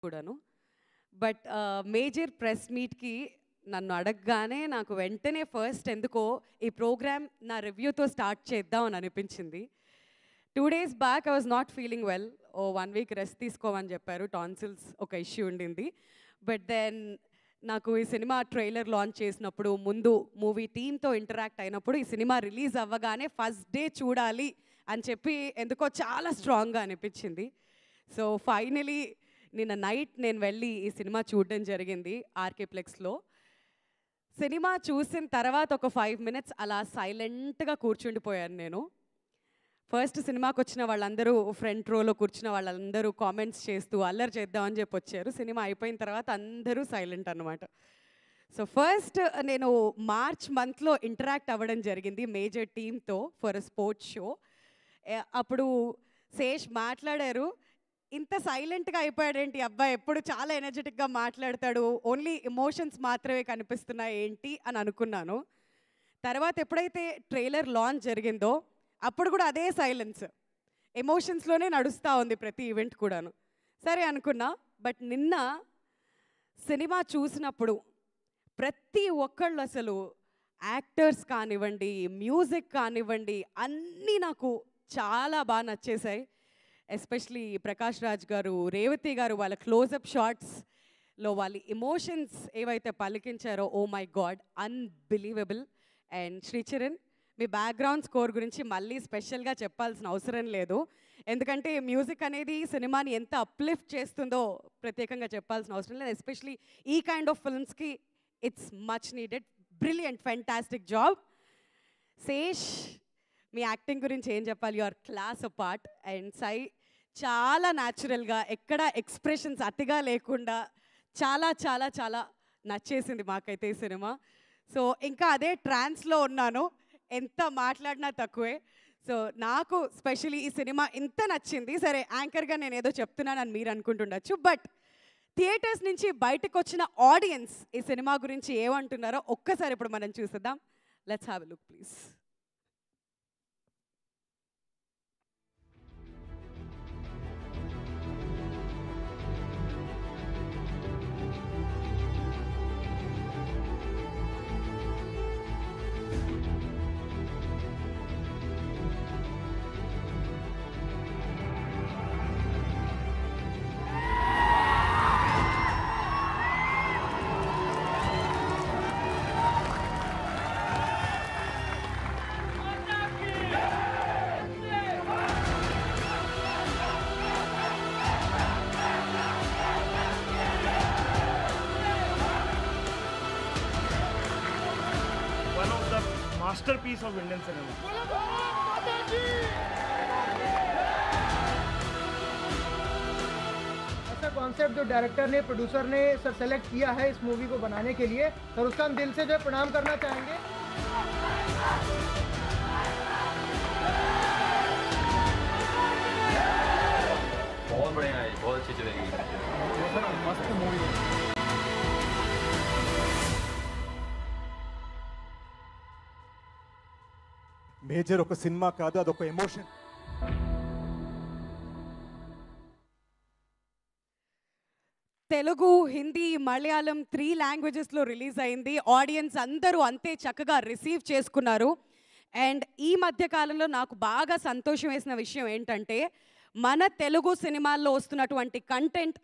కూడాను. But major press మీట్కి నన్ను అడగగానే నాకు వెంటనే ఫస్ట్ ఎందుకో ఈ ప్రోగ్రామ్ నా రివ్యూతో స్టార్ట్ చేద్దాం అని అనిపించింది. 2 days back I was not feeling well. 1 week rest తీసుకోమని చెప్పారు. టాన్సిల్స్ ఒక ఇష్యూ ఉండింది. బట్ దెన్ నాకు ఈ సినిమా ట్రైలర్ లాంచ్ చేసినప్పుడు, ముందు మూవీ టీమ్తో ఇంటరాక్ట్ అయినప్పుడు, ఈ సినిమా రిలీజ్ అవ్వగానే ఫస్ట్ డే చూడాలి అని చెప్పి ఎందుకో చాలా స్ట్రాంగ్గా అనిపించింది. సో ఫైనలీ నిన్న నైట్ నేను వెళ్ళి ఈ సినిమా చూడడం జరిగింది ఆర్కే ప్లెక్స్లో. సినిమా చూసిన తర్వాత ఒక 5 minutes అలా సైలెంట్గా కూర్చుండిపోయాను నేను. ఫస్ట్ సినిమాకి వచ్చిన వాళ్ళందరూ ఫ్రంట్ రోలో కూర్చున్న వాళ్ళందరూ కామెంట్స్ చేస్తూ అల్లరి చేద్దామని చెప్పి వచ్చారు. సినిమా అయిపోయిన తర్వాత అందరూ సైలెంట్ అనమాట. సో ఫస్ట్ నేను మార్చ్ మంత్లో ఇంటరాక్ట్ అవ్వడం జరిగింది మేజర్ టీమ్తో ఫర్ అ స్పోర్ట్స్ షో. అప్పుడు శేష్ మాట్లాడారు, ఇంత సైలెంట్గా అయిపోయాడేంటి అబ్బాయి, ఎప్పుడు చాలా ఎనర్జెటిక్గా మాట్లాడతాడు, ఓన్లీ ఎమోషన్స్ మాత్రమే కనిపిస్తున్నాయి ఏంటి అని అనుకున్నాను. తర్వాత ఎప్పుడైతే ట్రైలర్ లాంచ్ జరిగిందో అప్పుడు కూడా అదే సైలెన్స్, ఎమోషన్స్లోనే నడుస్తూ ఉంది ప్రతి ఈవెంట్ కూడాను. సరే అనుకున్నా. బట్ నిన్న సినిమా చూసినప్పుడు ప్రతి ఒక్కళ్ళు అసలు యాక్టర్స్ కానివ్వండి, మ్యూజిక్ కానివ్వండి, అన్నీ నాకు చాలా బాగా నచ్చేసాయి. ఎస్పెషలీ ప్రకాష్ రాజ్ గారు, రేవతి గారు వాళ్ళ క్లోజప్ షాట్స్లో వాళ్ళ ఎమోషన్స్ ఏవైతే పలికించారో, oh my god, unbelievable. And Sricharan, మీ బ్యాక్గ్రౌండ్ స్కోర్ గురించి మళ్ళీ స్పెషల్గా చెప్పాల్సిన అవసరం లేదు. ఎందుకంటే మ్యూజిక్ అనేది సినిమాని ఎంత అప్లిఫ్ట్ చేస్తుందో ప్రత్యేకంగా చెప్పాల్సిన అవసరం లేదు. ఎస్పెషలీ ఈ కైండ్ ఆఫ్ ఫిల్మ్స్కి it's much needed. Brilliant, fantastic job. Sesh, మీ యాక్టింగ్ గురించి ఏం చెప్పాలి, your class apart. And Sai, చాలా న్యాచురల్గా, ఎక్కడ ఎక్స్ప్రెషన్స్ అతిగా లేకుండా చాలా చాలా చాలా నచ్చేసింది మాకైతే ఈ సినిమా. సో ఇంకా అదే ట్రాన్స్లో ఉన్నాను, ఎంత మాట్లాడినా తక్కువే. సో నాకు స్పెషలీ ఈ సినిమా ఇంత నచ్చింది. సరే, యాంకర్గా నేను ఏదో చెప్తున్నానని మీరు అనుకుంటుండొచ్చు, బట్ థియేటర్స్ నుంచి బయటకు వచ్చిన ఆడియన్స్ ఈ సినిమా గురించి ఏమంటున్నారో ఒక్కసారి ఇప్పుడు మనం చూసేద్దాం. Let's have a look please. Masterpiece of Indian cinema. ऐसा कॉन्सेप्ट जो डायरेक्टर ने, प्रोड्यूसर ने सर सेलेक्ट किया है इस मूवी को बनाने के लिए, सर उसका हम दिल से जो है प्रणाम करना चाहेंगे. बहुत बढ़िया है, बहुत अच्छी चलेगी. मस्त मूवी है. మేజర్ ఒక సినిమా కాదు, అదొక ఎమోషన్. తెలుగు, హిందీ, మలయాళం 3 లాంగ్వేజెస్లో రిలీజ్ అయింది. ఆడియన్స్ అందరూ అంతే చక్కగా రిసీవ్ చేసుకున్నారు. అండ్ ఈ మధ్య కాలంలో నాకు బాగా సంతోషం వేసిన విషయం ఏంటంటే, మన తెలుగు సినిమాల్లో వస్తున్నటువంటి కంటెంట్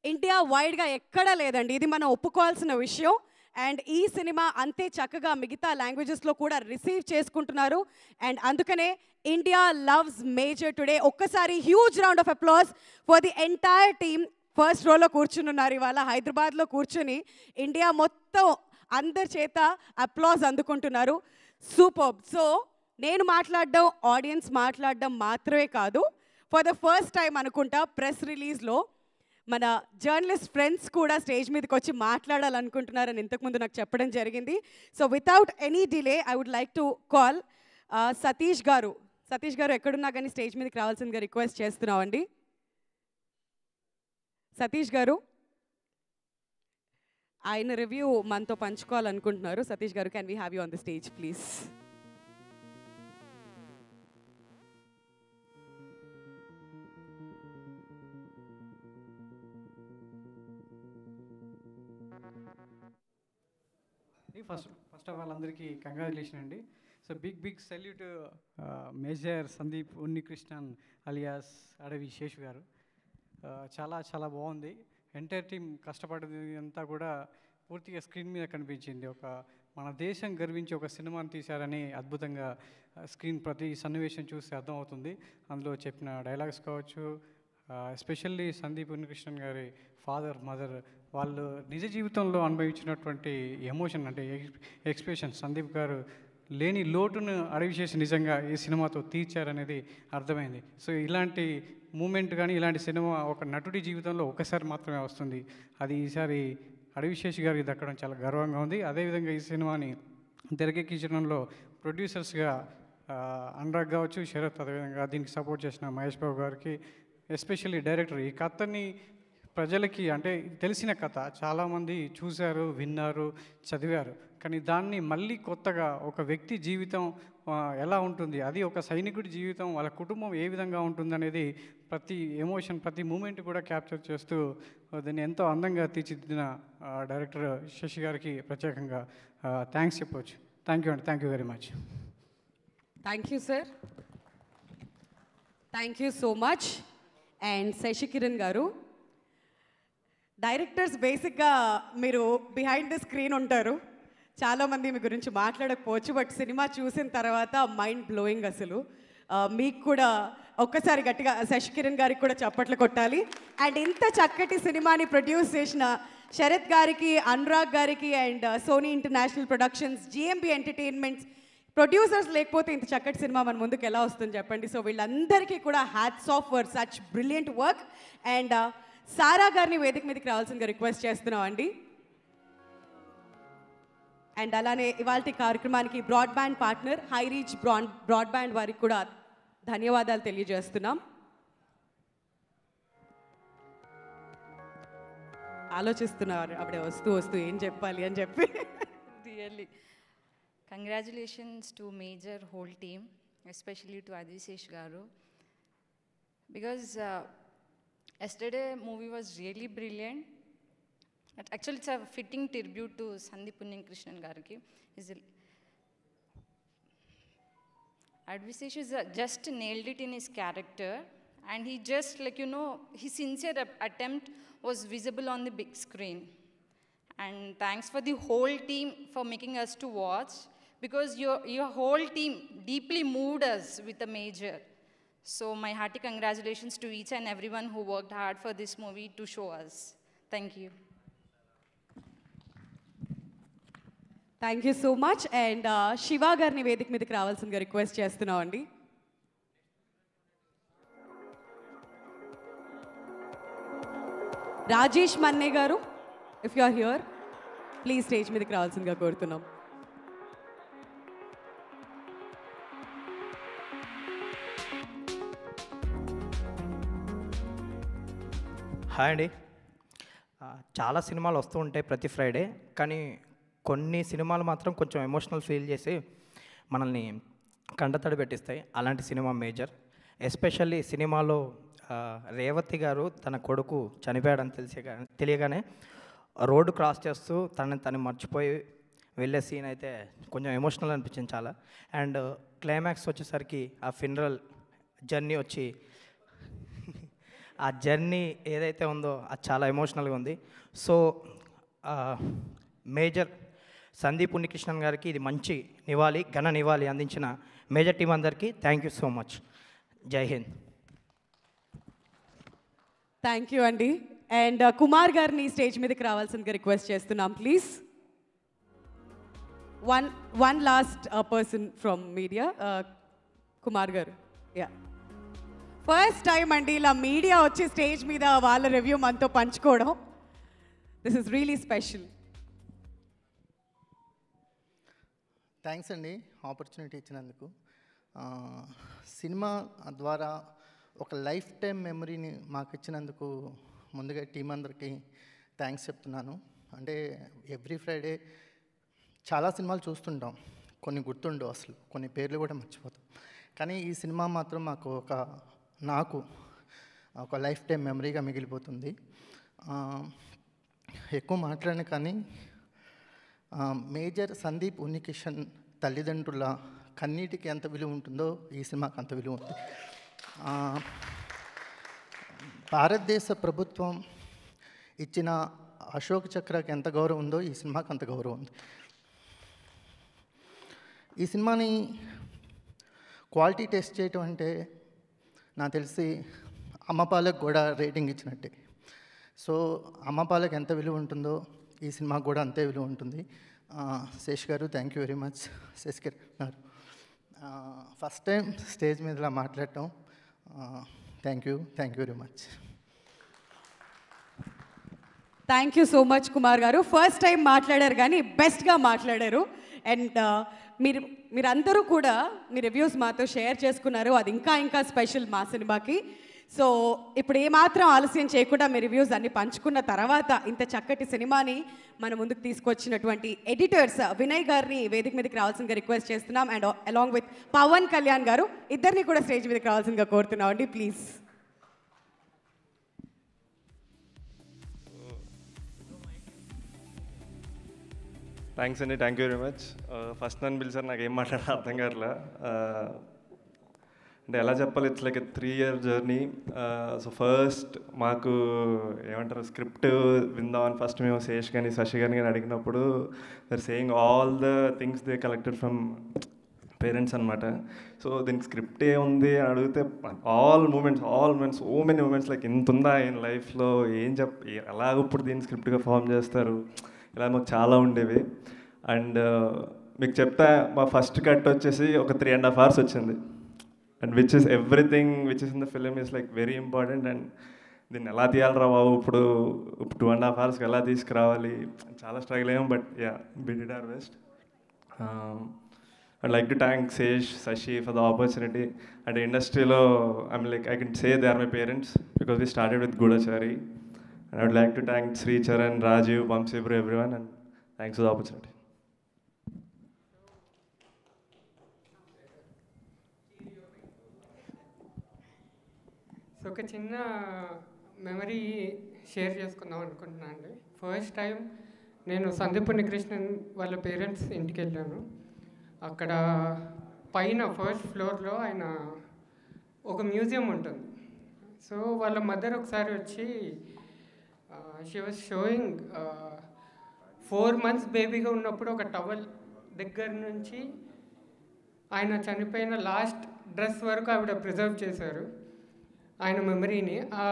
ఇండియా వైడ్గా ఎక్కడా లేదండి. ఇది మనం ఒప్పుకోవాల్సిన విషయం. అండ్ ఈ సినిమా అంతే చక్కగా మిగతా లాంగ్వేజెస్లో కూడా రిసీవ్ చేసుకుంటున్నారు. అండ్ అందుకనే ఇండియా లవ్స్ మేజర్ టుడే. ఒక్కసారి huge round of applause for the entire team. First రోలో కూర్చున్నారు ఇవాళ, హైదరాబాద్లో కూర్చుని ఇండియా మొత్తం అందరి చేత అప్లాజ్ అందుకుంటున్నారు. సూపర్. సో నేను మాట్లాడడం, ఆడియన్స్ మాట్లాడడం మాత్రమే కాదు, ఫర్ ద ఫస్ట్ టైం అనుకుంటా ప్రెస్ రిలీజ్లో మన జర్నలిస్ట్ ఫ్రెండ్స్ కూడా స్టేజ్ మీదకి వచ్చి మాట్లాడాలనుకుంటున్నారని ఇంతకుముందు నాకు చెప్పడం జరిగింది. So without any delay I would like to call Satish garu. Satish గారు ఎక్కడున్నా కానీ స్టేజ్ మీదకి రావాల్సిందిగా రిక్వెస్ట్ చేస్తున్నామండి. సతీష్ గారు ఆయన రివ్యూ మనతో పంచుకోవాలనుకుంటున్నారు. Satish garu, can we have you on the stage please? First of all అందరికీ కంగ్రాచులేషన్ అండి. So big salute major Sandeep Unnikrishnan alias Adivi Seshu గారు. చాలా చాలా బాగుంది. ఎంటైర్ టీం కష్టపడేది అంతా కూడా పూర్తిగా స్క్రీన్ మీద కనిపించింది. ఒక మన దేశం గర్వించి ఒక సినిమాని తీశారని అద్భుతంగా స్క్రీన్ ప్రతి సన్నివేశం చూస్తే అర్థమవుతుంది. అందులో చెప్పిన డైలాగ్స్ కావచ్చు, ఎస్పెషల్లీ సందీప్ ఉన్నికృష్ణన్ గారి ఫాదర్ మదర్ వాళ్ళు నిజ జీవితంలో అనుభవించినటువంటి ఎమోషన్ అంటే ఎక్స్ప్రెషన్ సందీప్ గారు లేని లోటును అడవి చేసి నిజంగా ఈ సినిమాతో తీర్చారనేది అర్థమైంది. సో ఇలాంటి మూమెంట్ కానీ ఇలాంటి సినిమా ఒక నటుడి జీవితంలో ఒకసారి మాత్రమే వస్తుంది. అది ఈసారి అడవిశేష్ గారికి దక్కడం చాలా గర్వంగా ఉంది. అదేవిధంగా ఈ సినిమాని తెరకెక్కించడంలో ప్రొడ్యూసర్స్గా అనురాగ్ కావచ్చు, శరత్, అదేవిధంగా దీనికి సపోర్ట్ చేసిన మహేష్ బాబు గారికి, ఎస్పెషల్లీ డైరెక్టర్ ఈ కథని ప్రజలకి అంటే తెలిసిన కథ చాలామంది చూశారు, విన్నారు, చదివారు. కానీ దాన్ని మళ్ళీ కొత్తగా ఒక వ్యక్తి జీవితం ఎలా ఉంటుంది, అది ఒక సైనికుడి జీవితం, వాళ్ళ కుటుంబం ఏ విధంగా ఉంటుందనేది ప్రతి ఎమోషన్ ప్రతి మూమెంట్ కూడా క్యాప్చర్ చేస్తూ దాన్ని ఎంతో అందంగా తీర్చిదిద్దిన డైరెక్టర్ శశి గారికి ప్రత్యేకంగా థ్యాంక్స్ చెప్పవచ్చు. థ్యాంక్ యూ అండి. Thank you very much. Thank you sir. Thank you so much. And Sashi Kiran garu, directors బేసిక్గా మీరు బిహైండ్ ద స్క్రీన్ ఉంటారు, చాలామంది మీ గురించి మాట్లాడకపోవచ్చు, బట్ సినిమా చూసిన తర్వాత మైండ్ బ్లోయింగ్. అసలు మీకు కూడా ఒక్కసారి గట్టిగా శశి కిరణ్ గారికి కూడా చప్పట్లు కొట్టాలి. అండ్ ఇంత చక్కటి సినిమాని ప్రొడ్యూస్ చేసిన శరత్ గారికి, అనురాగ్ గారికి and Sony international productions, GMB entertainments producers లేకపోతే ఇంత చక్కటి సినిమా మన ముందుకు ఎలా వస్తుంది చెప్పండి. సో వీళ్ళందరికీ కూడా hats off for such brilliant work. And Sara గారిని వేదిక మీదకి రావాల్సిందిగా రిక్వెస్ట్ చేస్తున్నాం అండి. అండ్ అలానే ఇవాల్టి కార్యక్రమానికి broadband partner high rich broadband వారికి కూడా ధన్యవాదాలు తెలియజేస్తున్నాం. ఆలోచిస్తున్నారు అప్పుడే వస్తూ ఏం చెప్పాలి అని చెప్పి. Really. Congratulations to major whole team, especially to Adhisesh Garu. Because yesterday movie was really brilliant. Actually, it's a fitting tribute to Sandeep Unnikrishnan Gariki. Adhisesh is just nailed it in his character, and he just his sincere attempt was visible on the big screen. And thanks for the whole team for making us to watch, because your whole team deeply moved us with the major. So my hearty congratulations to each and everyone who worked hard for this movie to show us. Thank you. Thank you so much. And Shiva గారిని వేదిక మీదకి రావాల్సిందిగా request చేస్తున్నాం అండి. Rajesh Manne garu, if you are here please stage మీదకి రావాల్సిందిగా కోరుతున్నాం. Hi అండి. చాలా సినిమాలు వస్తూ ఉంటాయి ప్రతి ఫ్రైడే, కానీ కొన్ని సినిమాలు మాత్రం కొంచెం ఎమోషనల్ ఫీల్ చేసి మనల్ని కంటతడి పెట్టిస్తాయి. అలాంటి సినిమా మేజర్. ఎస్పెషల్లీ సినిమాలో రేవతి గారు తన కొడుకు చనిపోయాడని తెలియగానే రోడ్డు క్రాస్ చేస్తూ తను మర్చిపోయి వెళ్ళే సీన్ అయితే కొంచెం ఎమోషనల్ అనిపించింది చాలా. అండ్ క్లైమాక్స్ వచ్చేసరికి ఆ ఫినరల్ జర్నీ వచ్చి ఆ జర్నీ ఏదైతే ఉందో అది చాలా ఎమోషనల్గా ఉంది. సో మేజర్ సందీప్ ఉన్నికృష్ణన్ గారికి ఇది మంచి నివాళి, ఘన నివాళి అందించిన మేజర్ టీం అందరికీ thank you so much. Jai Hind. Thank you అండి. అండ్ కుమార్ గారిని స్టేజ్ మీదకి రావాల్సిందిగా రిక్వెస్ట్ చేస్తున్నాం please. One last person from media, Kumar గారు. యా, ఫస్ట్ టైం అండి ఇలా మీడియా వచ్చి స్టేజ్ మీద వాళ్ళ రివ్యూ మనతో పంచుకోవడం. This is really special. Thanks అండి ఆపర్చునిటీ ఇచ్చినందుకు. సినిమా ద్వారా ఒక లైఫ్ టైం మెమరీని మాకు ఇచ్చినందుకు ముందుగా టీం అందరికీ థ్యాంక్స్ చెప్తున్నాను. అంటే ఎవ్రీ ఫ్రైడే చాలా సినిమాలు చూస్తుంటాం, కొన్ని గుర్తుండవు, అసలు కొన్ని పేర్లు కూడా మర్చిపోతాం. కానీ ఈ సినిమా మాత్రం నాకు ఒక లైఫ్ టైం మెమరీగా మిగిలిపోతుంది. ఎక్కువ మాట్లాడను కానీ మేజర్ సందీప్ ఉన్నికిషన్ తల్లిదండ్రుల కన్నీటికి ఎంత విలువ ఉంటుందో ఈ సినిమాకి అంత విలువ ఉంది. భారతదేశ ప్రభుత్వం ఇచ్చిన అశోక్ చక్రకి ఎంత గౌరవం ఉందో ఈ సినిమాకి అంత గౌరవం ఉంది. ఈ సినిమాని క్వాలిటీ టెస్ట్ చేయటం అంటే నాకు తెలిసి అమ్మపాలకు కూడా రేటింగ్ ఇచ్చినట్టే. సో అమ్మపాలకు ఎంత విలువ ఉంటుందో ఈ సినిమాకి కూడా అంతే విలువ ఉంటుంది. శేష్ గారు thank you very much. Sesh గారు ఫస్ట్ టైం స్టేజ్ మీద ఇలా మాట్లాడటం thank you very much. Thank you so much Kumar గారు. ఫస్ట్ టైం మాట్లాడారు కానీ బెస్ట్గా మాట్లాడారు. అండ్ మీరందరూ కూడా మీ రివ్యూస్ మాతో షేర్ చేసుకున్నారు. అది ఇంకా స్పెషల్ మా సినిమాకి. సో ఇప్పుడు ఏమాత్రం ఆలస్యం చేయకుండా మీ రివ్యూస్ అన్ని పంచుకున్న తర్వాత ఇంత చక్కటి సినిమాని మన ముందుకు తీసుకొచ్చినటువంటి ఎడిటర్స్ వినయ్ గారిని వేదిక మీదకి రావాల్సిందిగా రిక్వెస్ట్ చేస్తున్నాం. And along with Pawan Kalyan garu ఇద్దరిని కూడా స్టేజ్ మీదకి రావాల్సిందిగా కోరుతున్నాం అండి, ప్లీజ్. థ్యాంక్స్ అండి, thank you very much. First నన్ను పిలిచారు, నాకు ఏం మాట్లాడాలి అర్థం కావట్లా. అంటే ఎలా చెప్పాలి, it's like 3 year journey. So first మాకు ఏమంటారు స్క్రిప్ట్ విందామని ఫస్ట్ మేము శేష్ కానీ శశి గారిని కానీ అడిగినప్పుడు they're saying all the things they collected from parents అనమాట. సో దీనికి స్క్రిప్ట్ ఏముంది అని అడిగితే all moments so many moments like ఇంత ఉందా ఆయన లైఫ్లో, ఏం ఎలాగ ఇప్పుడు దీన్ని స్క్రిప్ట్గా ఫామ్ చేస్తారు, ఇలా మాకు చాలా ఉండేవి. అండ్ మీకు చెప్తా, మా ఫస్ట్ కట్ వచ్చేసి ఒక 3.5 hours వచ్చింది. And which is everything which is in the film is like very important. And దీన్ని ఎలా తీయాలరా బాబు, ఇప్పుడు 2.5 hours ఎలా తీసుకురావాలి, చాలా స్ట్రగుల్ అయ్యాం. But yeah, we did our best. I'd like to thank Sesh, Sashi for the opportunity. And industry-lo, I can say they are my parents because we started with Gudachari. And I would like to thank Sri Charan, Rajiv, Vamsibru, everyone, and thanks for the opportunity. So ఒక చిన్న memory share చేసుకుందాం అనుకుంటున్నాను అండి. First time నేను సందీప్ ఉన్నికృష్ణన్ వాళ్ళ parents ఇంటికి వెళ్ళాను. అక్కడ పైన ఫస్ట్ ఫ్లోర్లో ఆయన ఒక మ్యూజియం ఉంటుంది. సో వాళ్ళ మదర్ ఒకసారి వచ్చి షీ వాజ్ షోయింగ్ 4 months బేబీగా ఉన్నప్పుడు ఒక టవల్ దగ్గర నుంచి ఆయన చనిపోయిన లాస్ట్ డ్రెస్ వరకు ఆవిడ ప్రిజర్వ్ చేశారు ఆయన మెమరీని. ఆ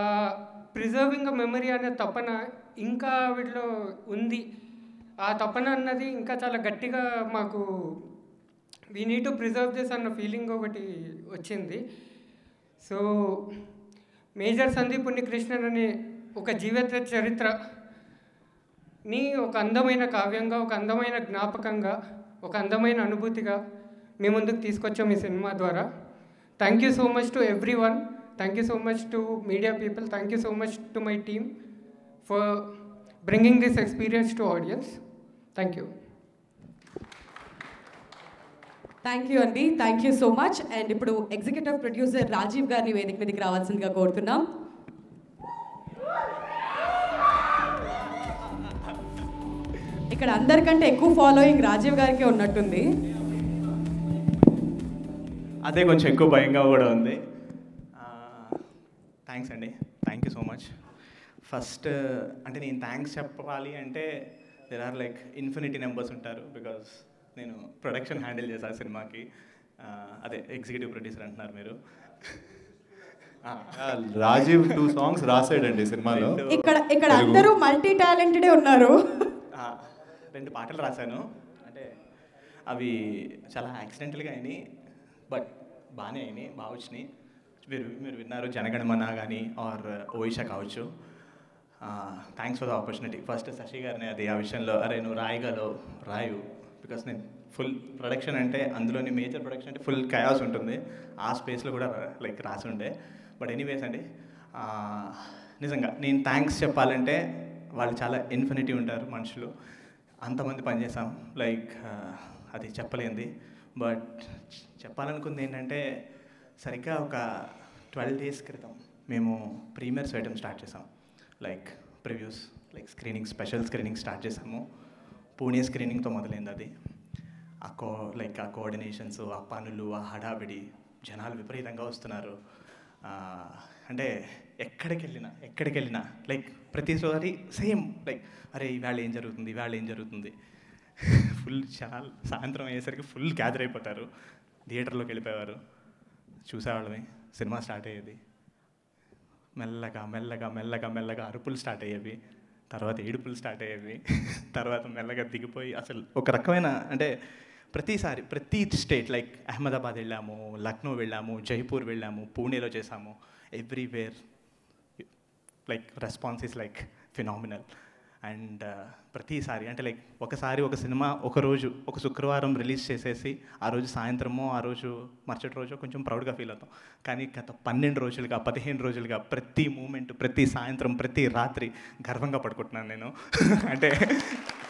ప్రిజర్వింగ్ మెమరీ అనే తపన ఇంకా ఆవిడలో ఉంది. ఆ తపన అన్నది ఇంకా చాలా గట్టిగా మాకు we need to preserve this అన్న ఫీలింగ్ ఒకటి వచ్చింది. సో మేజర్ సందీప్ ఉన్నికృష్ణన్ అనే ఒక జీవిత చరిత్రని ఒక అందమైన కావ్యంగా, ఒక అందమైన జ్ఞాపకంగా, ఒక అందమైన అనుభూతిగా మీ ముందుకు తీసుకొచ్చాం ఈ సినిమా ద్వారా. Thank you so much to everyone. Thank you so much to media people. Thank you so much to my team for bringing this experience to audience. Thank you. Thank you అండి, thank you so much. And ఇప్పుడు executive producer Rajiv గారిని వేదిక మీదకి రావాల్సిందిగా కోరుతున్నాం. ఇక్కడ అందరికంటే ఎక్కువ ఫాలోయింగ్ రాజీవ్ గారికి ఉన్నట్టుంది. అదే కొంచెం ఎక్కువ భయంగా కూడా ఉంది. థ్యాంక్స్ అండి, thank you so much. First అంటే నేను థ్యాంక్స్ చెప్పాలి అంటే there are like infinity numbers ఉంటారు. బికాజ్ నేను ప్రొడక్షన్ హ్యాండిల్ చేశాను సినిమాకి. అదే ఎగ్జిక్యూటివ్ ప్రొడ్యూసర్ అంటున్నారు మీరు. రాజీవ్ 2 songs రాసాడండి సినిమాలో. ఇక్కడ అందరూ మల్టీ టాలెంటెడే ఉన్నారు. 2 పాటలు రాశాను. అంటే అవి చాలా యాక్సిడెంటల్గా అయినాయి, బట్ బాగానే అయినాయి, బాగా వచ్చినాయి. మీరు విన్నారు జనగణమన కానీ ఆర్ ఓయిషా కావచ్చు. Thanks for the opportunity. First Sashi గారిని అది ఆ విషయంలో అరే నువ్వు రాయు బికాస్ నేను ఫుల్ ప్రొడక్షన్ అంటే అందులోని మేజర్ ప్రొడక్షన్ అంటే ఫుల్ కయాస్ ఉంటుంది. ఆ స్పేస్లో కూడా లైక్ రాసి ఉండే. బట్ ఎనీవేస్ అండి, నిజంగా నేను థ్యాంక్స్ చెప్పాలంటే వాళ్ళు చాలా ఇన్ఫినిటీ ఉంటారు మనుషులు. అంతమంది పనిచేసాం, లైక్ అది చెప్పలేంది. బట్ చెప్పాలనుకుంది ఏంటంటే సరిగ్గా ఒక 12 days క్రితం మేము ప్రీమియర్స్ వేయడం స్టార్ట్ చేసాం. Like previews like screening, special screening start చేసాము. పూణే స్క్రీనింగ్తో మొదలైంది అది. ఆ కోఆర్డినేషన్స్, ఆ పనులు, ఆ హడావిడి, జనాలు విపరీతంగా వస్తున్నారు. అంటే ఎక్కడికి వెళ్ళినా లైక్ ప్రతిసారి సేమ్ లైక్ అరే ఇవాళ ఏం జరుగుతుంది ఫుల్ జనాలు సాయంత్రం అయ్యేసరికి ఫుల్ గ్యాదర్ అయిపోతారు. థియేటర్లోకి వెళ్ళిపోయేవారు, చూసేవాళ్ళమే. సినిమా స్టార్ట్ అయ్యేది, మెల్లగా అరుపులు స్టార్ట్ అయ్యేవి, తర్వాత ఏడుపులు స్టార్ట్ అయ్యేవి, తర్వాత మెల్లగా దిగిపోయి అసలు ఒక రకమైన అంటే ప్రతిసారి ప్రతి స్టేట్ లైక్ అహ్మదాబాద్ వెళ్ళాము, లక్నో వెళ్ళాము, జైపూర్ వెళ్ళాము, పూణేలో చేసాము. Everywhere like response is like phenomenal. And ప్రతిసారి అంటే లైక్ ఒకసారి ఒక సినిమా ఒక శుక్రవారం రిలీజ్ చేసేసి ఆ రోజు సాయంత్రమో ఆ రోజు మరుసటి రోజు కొంచెం ప్రౌడ్గా ఫీల్ అవుతాం. కానీ గత 12 రోజులుగా 15 రోజులుగా ప్రతి మూమెంట్, ప్రతి సాయంత్రం, ప్రతి రాత్రి గర్వంగా పడుకుంటున్నాను నేను. అంటే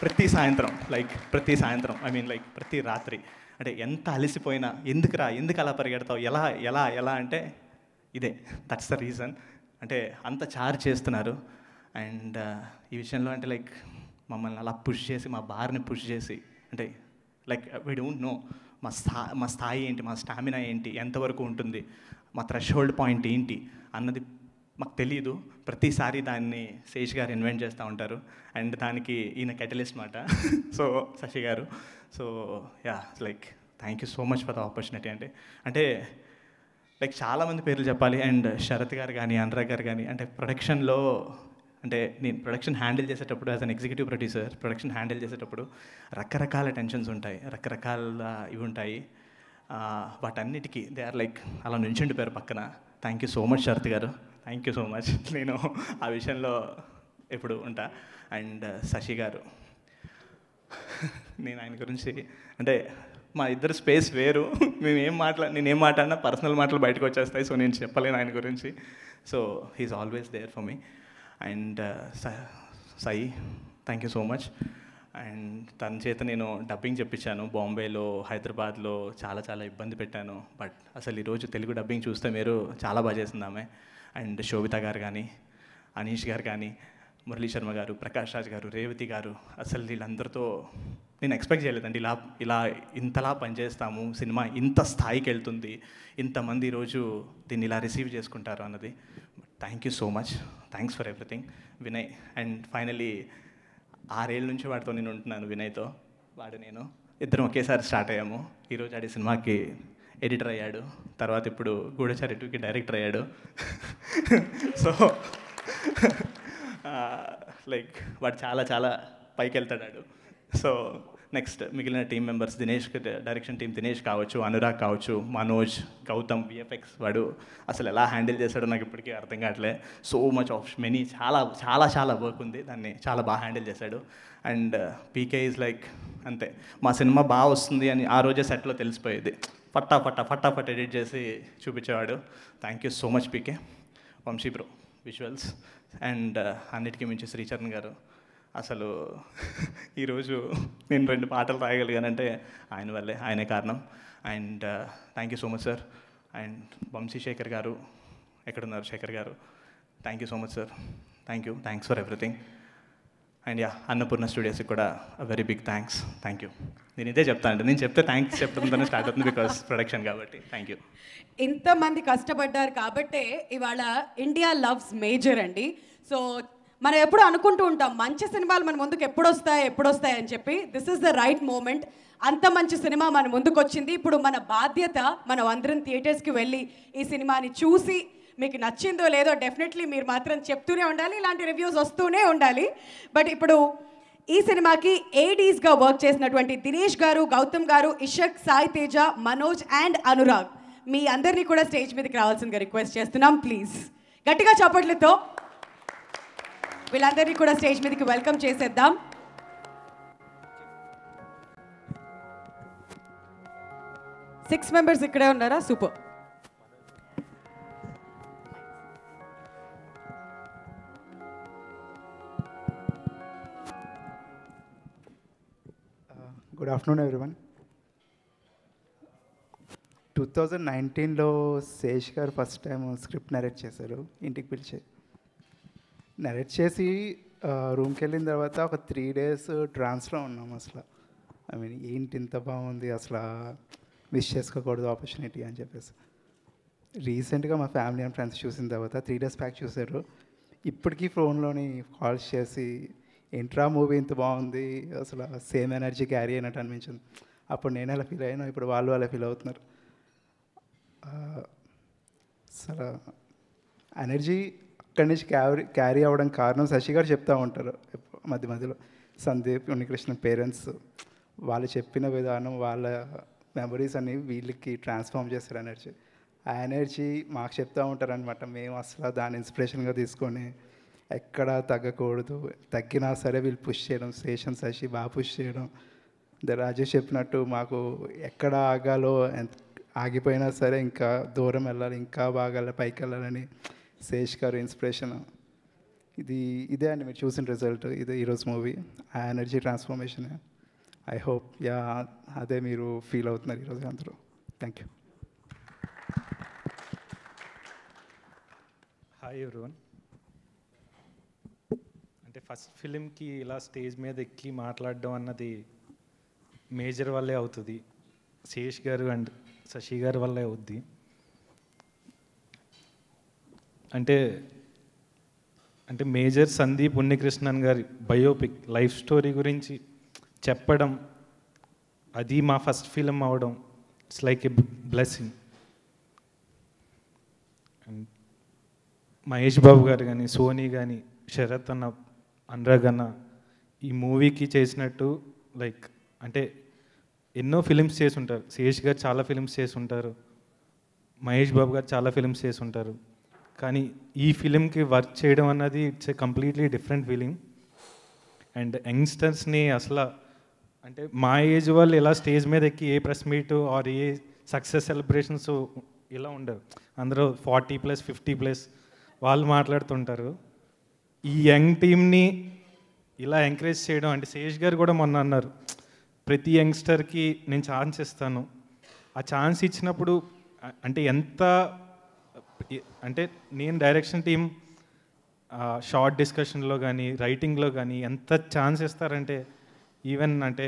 ప్రతి సాయంత్రం ఐ మీన్ లైక్ ప్రతి రాత్రి అంటే ఎంత అలసిపోయినా ఎందుకు అలా పరిగెడతావు, ఎలా అంటే ఇదే, దట్స్ ద రీజన్. అంటే అంత చార్జ్ చేస్తున్నారు. అండ్ ఈ విషయంలో అంటే లైక్ మమ్మల్ని అలా పుష్ చేసి, మా బార్ని పుష్ చేసి అంటే లైక్ వీ డోంట్ నో మా స్థాయి ఏంటి, మా స్టామినా ఏంటి, ఎంతవరకు ఉంటుంది, మా థ్రెషోల్డ్ పాయింట్ ఏంటి అన్నది మాకు తెలియదు. ప్రతిసారి దాన్ని శేష్ గారు ఇన్వెంట్ చేస్తూ ఉంటారు. అండ్ దానికి ఈయన కెటలిస్ట్ మాట. సో శశి గారు, so yeah like thank you so much for the opportunity. అంటే లైక్ చాలామంది పేర్లు చెప్పాలి. అండ్ శరత్ గారు కానీ, అనురాగ్ గారు కానీ, అంటే ప్రొడక్షన్లో అంటే నేను ప్రొడక్షన్ హ్యాండిల్ చేసేటప్పుడు as an executive producer production handle చేసేటప్పుడు రకరకాల టెన్షన్స్ ఉంటాయి, రకరకాల ఇవి ఉంటాయి. వాటన్నిటికీ దే ఆర్ లైక్ అలా నుంచుండిపోయారు పక్కన. Thank you so much Sarath garu, thank you so much. నేను ఆ విషయంలో ఎప్పుడు ఉంటా. అండ్ శశి గారు, నేను ఆయన గురించి అంటే మా ఇద్దరు స్పేస్ వేరు. నేనేం మాట్లాడినా పర్సనల్ మాటలు బయటకు వచ్చేస్తాయి. సో నేను చెప్పలేను ఆయన గురించి. So he's always there for me. And Sai, thank you so much. And తన చేత నేను డబ్బింగ్ చెప్పించాను బాంబేలో, హైదరాబాద్లో చాలా ఇబ్బంది పెట్టాను. బట్ అసలు ఈరోజు తెలుగు డబ్బింగ్ చూస్తే మీరు చాలా బాగా చేసింది ఆమె. అండ్ శోభిత గారు కానీ, అనీష్ గారు కానీ, మురళీ శర్మ గారు, ప్రకాష్ రాజ్ గారు, రేవతి గారు, అసలు వీళ్ళందరితో నేను ఎక్స్పెక్ట్ చేయలేదండి ఇలా ఇంతలా పనిచేస్తాము, సినిమా ఇంత స్థాయికి వెళ్తుంది, ఇంతమంది ఈరోజు దీన్ని ఇలా రిసీవ్ చేసుకుంటారు అన్నది. Thank you so much, thanks for everything Vinay. And finally 6 ఏళ్ళ నుంచి వాడితో నేను ఉంటున్నాను, వినయ్తో. వాడు నేను ఇద్దరం ఒకేసారి స్టార్ట్ అయ్యాము. ఈరోజు ఆడి సినిమాకి ఎడిటర్ అయ్యాడు, తర్వాత ఇప్పుడు గూఢచారి 2కి డైరెక్టర్ అయ్యాడు. సో లైక్ వాడు చాలా పైకి వెళ్తాడు. సో నెక్స్ట్ మిగిలిన team members, direction team Dinesh కావచ్చు, అనురాగ్ కావచ్చు, మనోజ్, గౌతమ్, విఎఫ్ఎక్స్, వాడు అసలు ఎలా హ్యాండిల్ చేశాడో నాకు ఇప్పటికీ అర్థం కావట్లే. సో మచ్ ఆఫ్ మెనీ చాలా వర్క్ ఉంది, దాన్ని చాలా బాగా హ్యాండిల్ చేశాడు. అండ్ పీకే ఈజ్ లైక్ అంతే, మా సినిమా బాగా వస్తుంది అని ఆ రోజే సెట్లో తెలిసిపోయేది. ఫటాఫట్ ఎడిట్ చేసి చూపించేవాడు. Thank you so much PK. Vamsi bro visuals. And అన్నిటికీ మించి శ్రీచరణ్ గారు, అసలు ఈరోజు నేను 2 పాటలు రాయగలిగానంటే ఆయన వల్లే, ఆయనే కారణం. And thank you so much sir. And Vamsi Shekhar గారు, ఎక్కడున్నారు శేఖర్ గారు, thank you so much sir. Thanks for everything. And yeah, Annapurna స్టూడియోస్కి కూడా వెరీ బిగ్ థ్యాంక్ యూ. నేను ఇదే చెప్తాను, నేను చెప్తే థ్యాంక్స్ చెప్పడంతోనే స్టార్ట్ అవుతుంది, బికాస్ ప్రొడక్షన్ కాబట్టి. Thank you. ఇంతమంది కష్టపడ్డారు కాబట్టే ఇవాళ ఇండియా లవ్స్ మేజర్ అండి. సో మనం ఎప్పుడు అనుకుంటూ ఉంటాం మంచి సినిమాలు మన ముందుకు ఎప్పుడు వస్తాయి అని చెప్పి. This is the right moment. అంత మంచి సినిమా మన ముందుకు వచ్చింది. ఇప్పుడు మన బాధ్యత, మనం అందరం థియేటర్స్కి వెళ్ళి ఈ సినిమాని చూసి మీకు నచ్చిందో లేదో డెఫినెట్లీ మీరు మాత్రం చెప్తూనే ఉండాలి, ఇలాంటి రివ్యూస్ వస్తూనే ఉండాలి. బట్ ఇప్పుడు ఈ సినిమాకి ఏడీస్గా వర్క్ చేసినటువంటి దినేష్ గారు, గౌతమ్ గారు, ఇషక్, సాయి తేజ, మనోజ్ అండ్ అనురాగ్, మీ అందరినీ కూడా స్టేజ్ మీదకి రావాల్సిందిగా రిక్వెస్ట్ చేస్తున్నాం. ప్లీజ్ గట్టిగా చప్పట్లతో వీళ్ళందరినీ కూడా స్టేజ్ మీదకి వెల్కమ్ చేసేద్దాం. సిక్స్ మెంబర్స్ ఇక్కడే ఉన్నారా? సూపర్. Good afternoon everyone. 2019లో శేష్ గారు ఫస్ట్ టైం స్క్రిప్ట్ నరేట్ చేశారు, ఇంటికి పిలిచి నరేట్ చేసి రూమ్కి వెళ్ళిన తర్వాత ఒక 3 days ట్రాన్స్లో ఉన్నాం అసలు. ఐ మీన్ ఏంటి ఇంత బాగుంది అసలు, మిస్ చేసుకోకూడదు ఆపర్చునిటీ అని చెప్పేసి. రీసెంట్గా మా ఫ్యామిలీ అండ్ ఫ్రెండ్స్ చూసిన తర్వాత 3 days బ్యాక్ చూశారు. ఇప్పటికీ ఫోన్లోని కాల్స్ చేసి ఏంట్రా మూవీ ఇంత బాగుంది అసలు, సేమ్ ఎనర్జీ క్యారీ అయినట్టు అనిపించింది. అప్పుడు నేను ఎలా ఫీల్ అయ్యాను, ఇప్పుడు వాళ్ళు అలా ఫీల్ అవుతున్నారు. అసలు ఎనర్జీ అక్కడి నుంచి క్యారీ అవ్వడం కారణం శశి గారు చెప్తూ ఉంటారు మధ్య మధ్యలో. సందీప్ ఉన్నికృష్ణ పేరెంట్స్ వాళ్ళు చెప్పిన విధానం, వాళ్ళ మెమరీస్ అన్ని వీళ్ళకి ట్రాన్స్ఫార్మ్ చేస్తారు ఎనర్జీ. ఆ ఎనర్జీ మాకు చెప్తూ ఉంటారు అనమాట. మేము అసలు దాన్ని ఇన్స్పిరేషన్గా తీసుకొని ఎక్కడ తగ్గకూడదు, తగ్గినా సరే వీళ్ళు పుష్ చేయడం, స్టేషన్ శశి బాగా పుష్ చేయడం. రాజేష్ చెప్పినట్టు మాకు ఎక్కడ ఆగాలో, ఆగిపోయినా సరే ఇంకా దూరం వెళ్ళాలి, ఇంకా బాగా పైకి వెళ్ళాలని శేష్ గారు ఇన్స్పిరేషన్. ఇదే అండి మీరు చూసిన రిజల్ట్, ఇదే ఈరోజు మూవీ. ఆ ఎనర్జీ ట్రాన్స్ఫర్మేషన్ ఐ హోప్ అదే మీరు ఫీల్ అవుతున్నారు ఈరోజు అందరూ. Thank you. Hi everyone. అంటే ఫస్ట్ ఫిలింకి ఇలా స్టేజ్ మీద ఎక్కి మాట్లాడడం అన్నది మేజర్ వల్లే అవుతుంది, శేష్ గారు అండ్ శశి గారి వల్లే అవుద్ది. అంటే మేజర్ సందీప్ ఉన్నికృష్ణన్ గారి బయోపిక్ లైఫ్ స్టోరీ గురించి చెప్పడం, అది మా ఫస్ట్ ఫిలిం అవడం, it's like a blessing. And Mahesh Babu గారు కానీ, సోనీ కానీ, శరత్ అన్న, అనురాగ్ అన్న ఈ మూవీకి చేసినట్టు లైక్ అంటే ఎన్నో ఫిలిమ్స్ చేసి ఉంటారు. శేష్ గారు చాలా ఫిలిమ్స్ చేసి ఉంటారు, మహేష్ బాబు గారు చాలా ఫిలిమ్స్ చేసి ఉంటారు. కానీ ఈ ఫిలింకి వర్క్ చేయడం అన్నది it's a completely different feeling. And యంగ్స్టర్స్ని అసలు అంటే మా ఏజ్ వాళ్ళు ఇలా స్టేజ్ మీద ఎక్కి a press meet or a success celebrations ఇలా ఉండవు. అందరూ 40+, 50+ వాళ్ళు మాట్లాడుతుంటారు. ఈ యంగ్ టీమ్ని ఇలా ఎంకరేజ్ చేయడం, అంటే శేష్ గారు కూడా మొన్న అన్నారు, ప్రతి యంగ్స్టర్కి నేను ఛాన్స్ ఇస్తాను. ఆ ఛాన్స్ ఇచ్చినప్పుడు అంటే ఎంత అంటే నేను డైరెక్షన్ టీం షార్ట్ డిస్కషన్లో కానీ, రైటింగ్లో కానీ ఎంత ఛాన్స్ ఇస్తారంటే, ఈవెన్ అంటే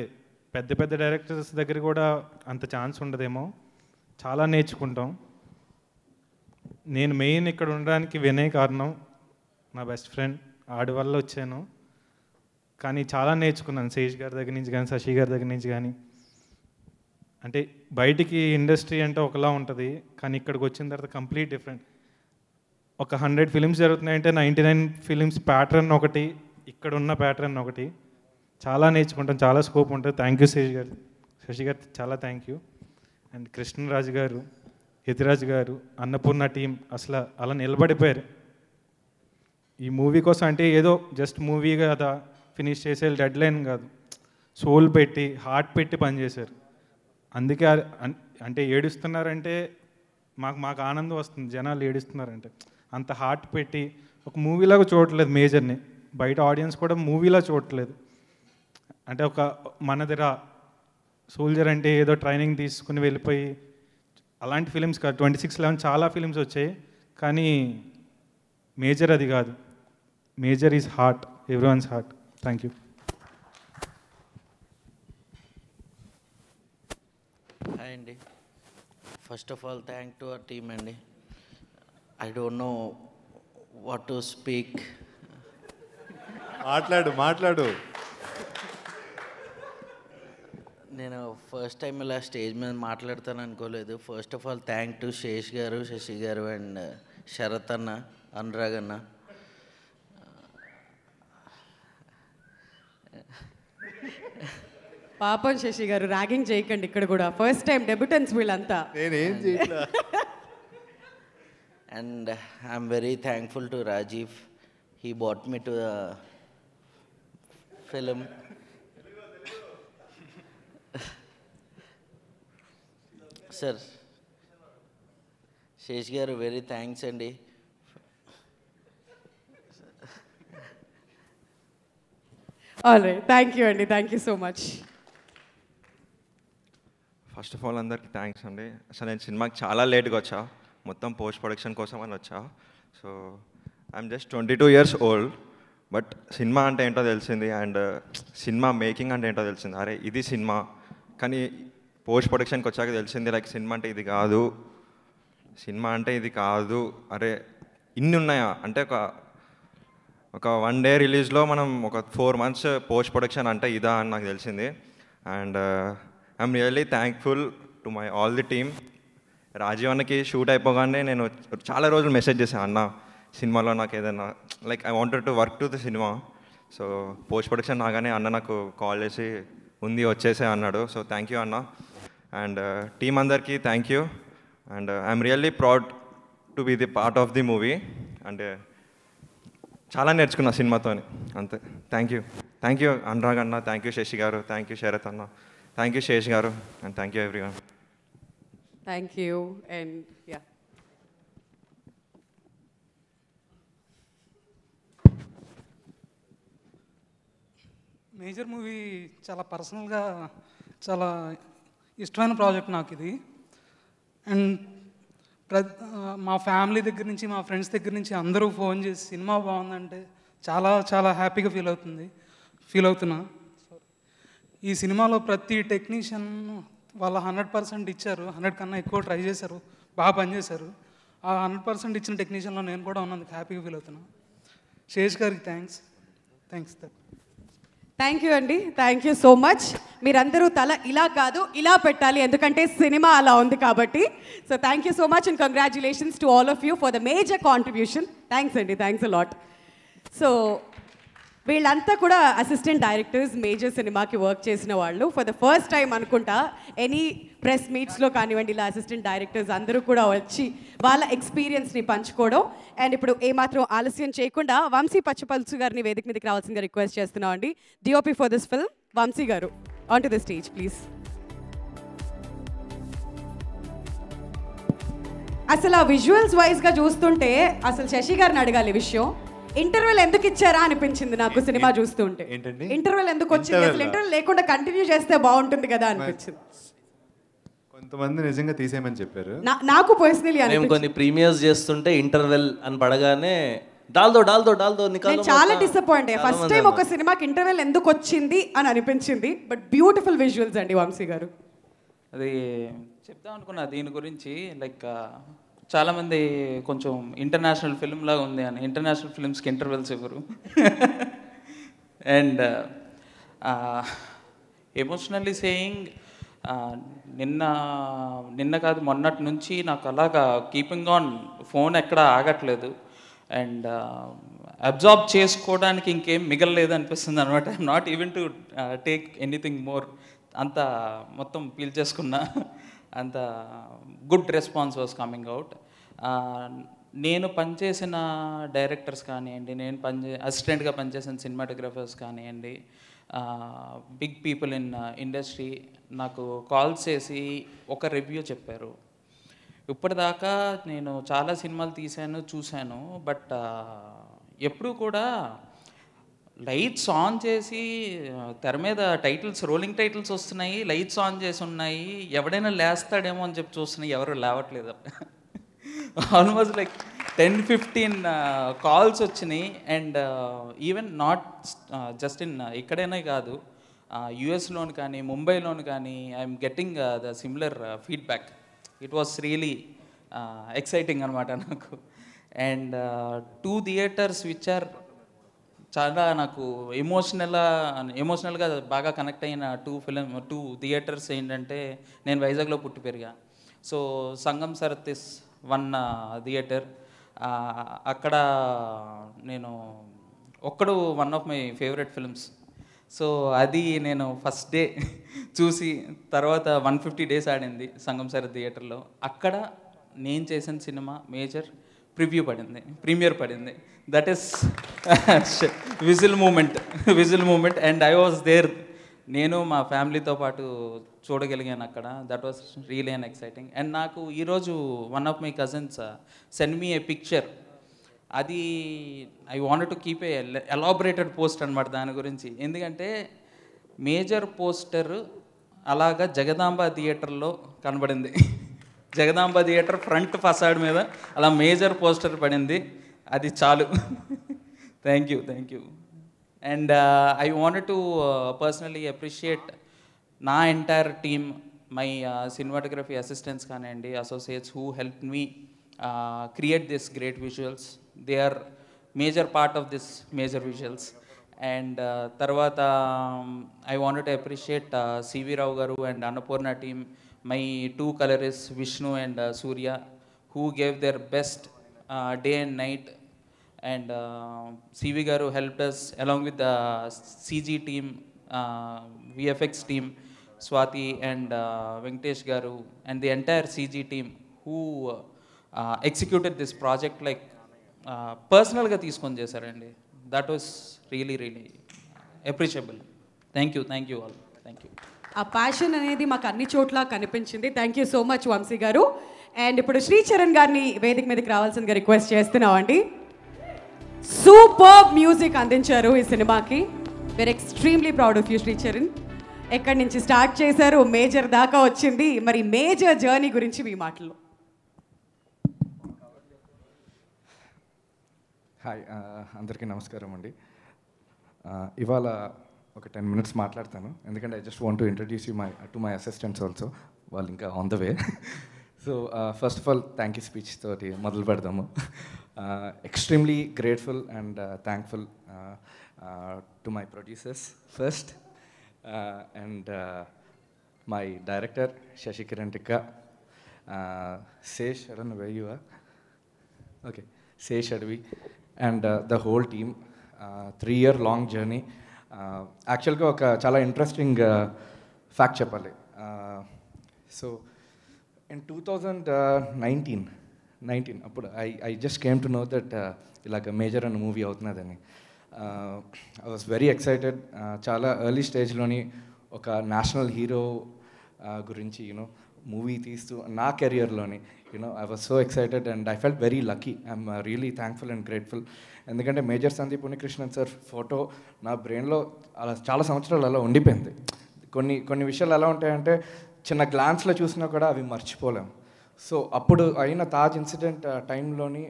పెద్ద పెద్ద డైరెక్టర్స్ దగ్గర కూడా అంత ఛాన్స్ ఉండదేమో. చాలా నేర్చుకుంటాం. నేను మెయిన్ ఇక్కడ ఉండడానికి వినయ్ కారణం, నా బెస్ట్ ఫ్రెండ్, ఆడి వల్ల వచ్చాను. కానీ చాలా నేర్చుకున్నాను శేష్ గారి దగ్గర నుంచి కానీ, శశి గారి దగ్గర నుంచి కానీ. అంటే బయటికి ఇండస్ట్రీ అంటే ఒకలా ఉంటుంది, కానీ ఇక్కడికి వచ్చిన తర్వాత కంప్లీట్ డిఫరెంట్. ఒక 100 ఫిలిమ్స్ జరుగుతున్నాయంటే 99 ఫిలిమ్స్ ప్యాటర్న్ ఒకటి, ఇక్కడ ఉన్న ప్యాటర్న్ ఒకటి. చాలా నేర్చుకుంటాం, చాలా స్కోప్ ఉంటుంది. థ్యాంక్ యూ శేష్ గారు, శశి గారు చాలా థ్యాంక్ యూ. అండ్ కృష్ణరాజు గారు, యతిరాజ్ గారు, అన్నపూర్ణ టీం అసలు అలా నిలబడిపోయారు ఈ మూవీ కోసం. అంటే ఏదో జస్ట్ మూవీ కదా ఫినిష్ చేసే డెడ్ లైన్ కాదు, సోల్ పెట్టి హార్ట్ పెట్టి పనిచేశారు. అందుకే అంటే ఏడుస్తున్నారంటే మాకు ఆనందం వస్తుంది, జనాలు ఏడుస్తున్నారంటే. అంత హార్ట్ పెట్టి ఒక మూవీలాగా చూడట్లేదు మేజర్ని, బయట ఆడియన్స్ కూడా మూవీలా చూడట్లేదు. అంటే ఒక మనదిరా సోల్జర్ అంటే ఏదో ట్రైనింగ్ తీసుకుని వెళ్ళిపోయి అలాంటి ఫిలిమ్స్ కాదు. 26/11 చాలా ఫిలిమ్స్ వచ్చాయి, కానీ మేజర్ అది కాదు. Major is heart, everyone's heart. Thank you. Hi అండి. First of all thank to our team అండి. I don't know what to speak. మాట్లాడు. నేను ఫస్ట్ టైం ఇలా స్టేజ్ మీద మాట్లాడతాను అనుకోలేదు. First of all thank to Sesh గారు, శశి గారు అండ్ శరత్ అన్న, అనురాగ్ అన్న. పాపం శశి గారు, ర్యాగింగ్ చేయకండి ఇక్కడ కూడా. ఫస్ట్ టైం డెబ్యూటెంట్స్ వీళ్ళంతా. నేనేం చేయట్లా. And I'm very thankful to Rajeev. He bought me to the film. Sir, Sesh garu very thanks అండి. ఆల్రైట్, థ్యాంక్ యూ అండి, thank you so much. First of all అందరికీ థ్యాంక్స్ అండి. అసలు నేను సినిమాకి చాలా లేట్గా వచ్చా, మొత్తం పోస్ట్ ప్రొడక్షన్ కోసం అని వచ్చా. So I'm just 22 years old, but cinema అంటే ఏంటో తెలిసింది అండ్ సినిమా మేకింగ్ అంటే ఏంటో తెలిసింది. అరే ఇది సినిమా, కానీ పోస్ట్ ప్రొడక్షన్కి వచ్చాక తెలిసింది లైక్ సినిమా అంటే ఇది కాదు, సినిమా అంటే ఇది కాదు. అరే ఇన్ని ఉన్నాయా అంటే ఒక 1 డే రిలీజ్లో మనం ఒక 4 months పోస్ట్ ప్రొడక్షన్ అంటే ఇదా అని నాకు తెలిసింది. And I'm really thankful to my all the team. Rajeev అన్నకి షూట్ అయిపోగానే నేను చాలా రోజులు మెసేజ్ చేశాను, అన్న సినిమాలో నాకు ఏదైనా like I wanted to work to the cinema. So post production రాగానే అన్న నాకు కాల్ చేసి ఉంది వచ్చేసే అన్నాడు. సో థ్యాంక్ యూ అన్న. అండ్ టీమ్ అందరికీ thank you. And I'm really proud to be the part of the movie. అంటే చాలా నేర్చుకున్నా సినిమాతో, అంతే. థ్యాంక్ యూ అనురాగ్ అన్న, థ్యాంక్ యూ శశి గారు, థ్యాంక్ యూ శరత్ అన్న, thank you Sesh garu, and thank you everyone. Thank you. And yeah, major movie చాలా పర్సనల్గా చాలా ఇష్టమైన ప్రాజెక్ట్ నాకు ఇది. అండ్ మా ఫ్యామిలీ దగ్గర నుంచి మా ఫ్రెండ్స్ దగ్గర నుంచి అందరూ ఫోన్ చేసి సినిమా బాగుందంటే చాలా చాలా హ్యాపీగా ఫీల్ అవుతున్నా. ఈ సినిమాలో ప్రతి టెక్నీషియన్ వాళ్ళ 100% ఇచ్చారు, 100 కన్నా ఎక్కువ ట్రై చేశారు, బాగా పనిచేశారు. ఆ 100% ఇచ్చిన టెక్నీషియన్లో నేను కూడా ఉన్నందుకు హ్యాపీగా ఫీల్ అవుతున్నా. శేష్ గారికి థ్యాంక్స్. థ్యాంక్ యూ అండి, థ్యాంక్ యూ సో మచ్. మీరందరూ తల ఇలా కాదు ఇలా పెట్టాలి, ఎందుకంటే సినిమా అలా ఉంది కాబట్టి. So thank you so much and congratulations to all of you for the major contribution. Thanks అండి, థ్యాంక్స్ అ లాట్. సో వీళ్ళంతా కూడా అసిస్టెంట్ డైరెక్టర్స్, మేజర్ సినిమాకి వర్క్ చేసిన వాళ్ళు. ఫర్ ద ఫస్ట్ టైం అనుకుంటా ఎనీ ప్రెస్ మీట్స్లో కానివ్వండి, ఇలా అసిస్టెంట్ డైరెక్టర్స్ అందరూ కూడా వచ్చి వాళ్ళ ఎక్స్పీరియన్స్ని పంచుకోవడం. అండ్ ఇప్పుడు ఏమాత్రం ఆలస్యం చేయకుండా వంశీ పచ్చపల్సు గారిని వేదిక మీదకి రావాల్సిందిగా రిక్వెస్ట్ చేస్తున్నాం అండి. DOP for this film Vamsi గారు, on to the stage please. అసలు ఆ విజువల్స్ వైజ్గా చూస్తుంటే అసలు శశి గారిని అడగాలి విషయం. ఇంటర్వెల్ ఎందుకు ఇచ్చారా అనిపించింది నాకు సినిమా చూస్తుంటే. ఇంటర్వెల్ ఎందుకు వచ్చింది? అసలు ఇంటర్వెల్ లేకుండా కంటిన్యూ చేస్తే బాగుంటుంది కదా అనిపించింది. కొంతమంది నిజంగా తీసేయమని చెప్పారు. నాకు పర్సనలీ మేము కొన్ని ప్రీమియర్స్ చేస్తుంటే ఇంటర్వెల్ అని పడగానే డాల్దో నేను చాలా డిసప్పాయింట్ అయ్యా. ఫస్ట్ టైం ఒక సినిమాకి ఇంటర్వెల్ ఎందుకు వచ్చింది అని అనిపించింది. బట్ బ్యూటిఫుల్ విజువల్స్ అండి వంశీ గారు. అది చెప్దాం అనుకున్నా దీని గురించి. లైక్ చాలామంది కొంచెం ఇంటర్నేషనల్ ఫిల్మ్ లాగా ఉంది అని, ఇంటర్నేషనల్ ఫిల్మ్స్కి ఇంటర్వెల్స్ ఇవ్వరు. అండ్ ఎమోషనల్లీ సేయింగ్ నిన్న కాదు మొన్నటి నుంచి నాకు అలాగా కీపింగ్ ఆన్ ఫోన్ ఎక్కడ ఆగట్లేదు. అండ్ అబ్జార్బ్ చేసుకోవడానికి ఇంకేం మిగలలేదు అనిపిస్తుంది అనమాట. Not even to take anything more. అంత మొత్తం పీల్ చేసుకున్నా. అంత good response was coming out. నేను పనిచేసిన డైరెక్టర్స్ కానివ్వండి, నేను అసిస్టెంట్గా పనిచేసిన సినిమాటోగ్రఫర్స్ కానివ్వండి, బిగ్ పీపుల్ ఇన్ ఇండస్ట్రీ నాకు కాల్స్ చేసి ఒక రివ్యూ చెప్పారు. ఇప్పటిదాకా నేను చాలా సినిమాలు చూశాను. బట్ ఎప్పుడూ కూడా లైట్స్ ఆన్ చేసి తెర మీద టైటిల్స్, రోలింగ్ టైటిల్స్ వస్తున్నాయి, లైట్స్ ఆన్ చేసి ఉన్నాయి, ఎవడైనా లేస్తాడేమో అని చెప్పి చూస్తున్నాయి, ఎవరు లేవట్లేదు. ఆల్మోస్ట్ లైక్ 10-15 కాల్స్ వచ్చినాయి. And even not just in ఇక్కడైనా కాదు, యుఎస్లోను కానీ ముంబైలోను కానీ I'm getting the similar feedback. It was really exciting అనమాట నాకు. అండ్ 2 థియేటర్స్ విచ్ ఆర్ చాలా నాకు ఎమోషనల్గా బాగా కనెక్ట్ అయిన 2 థియేటర్స్ ఏంటంటే, నేను వైజాగ్లో పుట్టి పెరిగా. సో సంగం సరతిస్ 1 థియేటర్, అక్కడ నేను ఒక్కడు one of my favourite films. So అది నేను ఫస్ట్ డే చూసి తర్వాత 150 days ఆడింది సంగం సరత్ థియేటర్లో. అక్కడ నేను చేసిన సినిమా మేజర్ ప్రీమియర్ పడింది. That is whistle moment. And I was there. నేను మా ఫ్యామిలీతో పాటు చూడగలిగాను అక్కడ. That was really an exciting. And నాకు ఈరోజు one of my cousins send me a picture. అది I wanted to keep a elaborated post అనమాట దాని గురించి. ఎందుకంటే మేజర్ పోస్టర్ అలాగా జగదాంబ థియేటర్లో కనబడింది. జగదాంబ థియేటర్ ఫ్రంట్ ఫసాడ్ మీద అలా మేజర్ పోస్టర్ పడింది. అది చాలు. Thank you. And I wanted to personally appreciate నా entire team, my cinematography assistants కానివ్వండి, associates who helped me create this great visuals. They are major part of this major visuals. And తర్వాత I wanted to appreciate CV Rao garu and Annapurna team, my two colorists Vishnu and Surya, who gave their best day and night. And CV garu helped us along with the CG team, VFX team, Swati and Venkatesh garu, and the entire CG team who executed this project like personal ga తీసుకొని చేశారండి. That was really appreciable. Thank you all. Thank you. ఆ passion అనేది మాకు అన్ని చోట్ల కనిపించింది. Thank you so much Vamsi garu. And ఇప్పుడు శ్రీచరణ్ గారిని వేదిక మీదకి రావాల్సిందిగా రిక్వెస్ట్ చేస్తున్నామండి. సూపర్ మ్యూజిక్ అందించారు ఈ సినిమాకి. we're extremely proud of you Sricharan. ఎక్కడి నుంచి స్టార్ట్ చేశారు, మేజర్ దాకా వచ్చింది, మరి మేజర్ జర్నీ గురించి మీ మాటల్లో. హాయ్, అందరికీ నమస్కారం అండి. ఇవాళ ఒక 10 minutes మాట్లాడతాను, ఎందుకంటే I just want to introduce you to my assistants also. వాళ్ళు ఇంకా on the way. So first of all thank you speech తోటి మొదలు పెడదాము. Extremely grateful and thankful to my producers first, and my director Sashikiran Tikka, Sesh అడన్ వేయువా okay Sesh Adivi, and the whole team. 3-year long journey. యాక్చువల్గా ఒక చాలా ఇంట్రెస్టింగ్ ఫ్యాక్ట్ చెప్పాలి. So in 2019 అప్పుడు I just came to know that ఇలాగ మేజర్ అన్న మూవీ అవుతున్నదని. I was very excited. చాలా ఎర్లీ స్టేజ్లోని ఒక నేషనల్ హీరో గురించి మూవీ తీస్తూ నా కెరియర్లోని I was so excited and I felt very lucky. I'm really thankful and grateful. ఎందుకంటే major Sandeep Unnikrishnan sir photo నా బ్రెయిన్లో అలా చాలా సంవత్సరాలు అలా ఉండిపోయింది. కొన్ని విషయాలు ఎలా ఉంటాయంటే చిన్న గ్లాన్స్లో చూసినా కూడా అవి మర్చిపోలేం. సో అప్పుడు అయిన తాజ్ ఇన్సిడెంట్ టైంలోని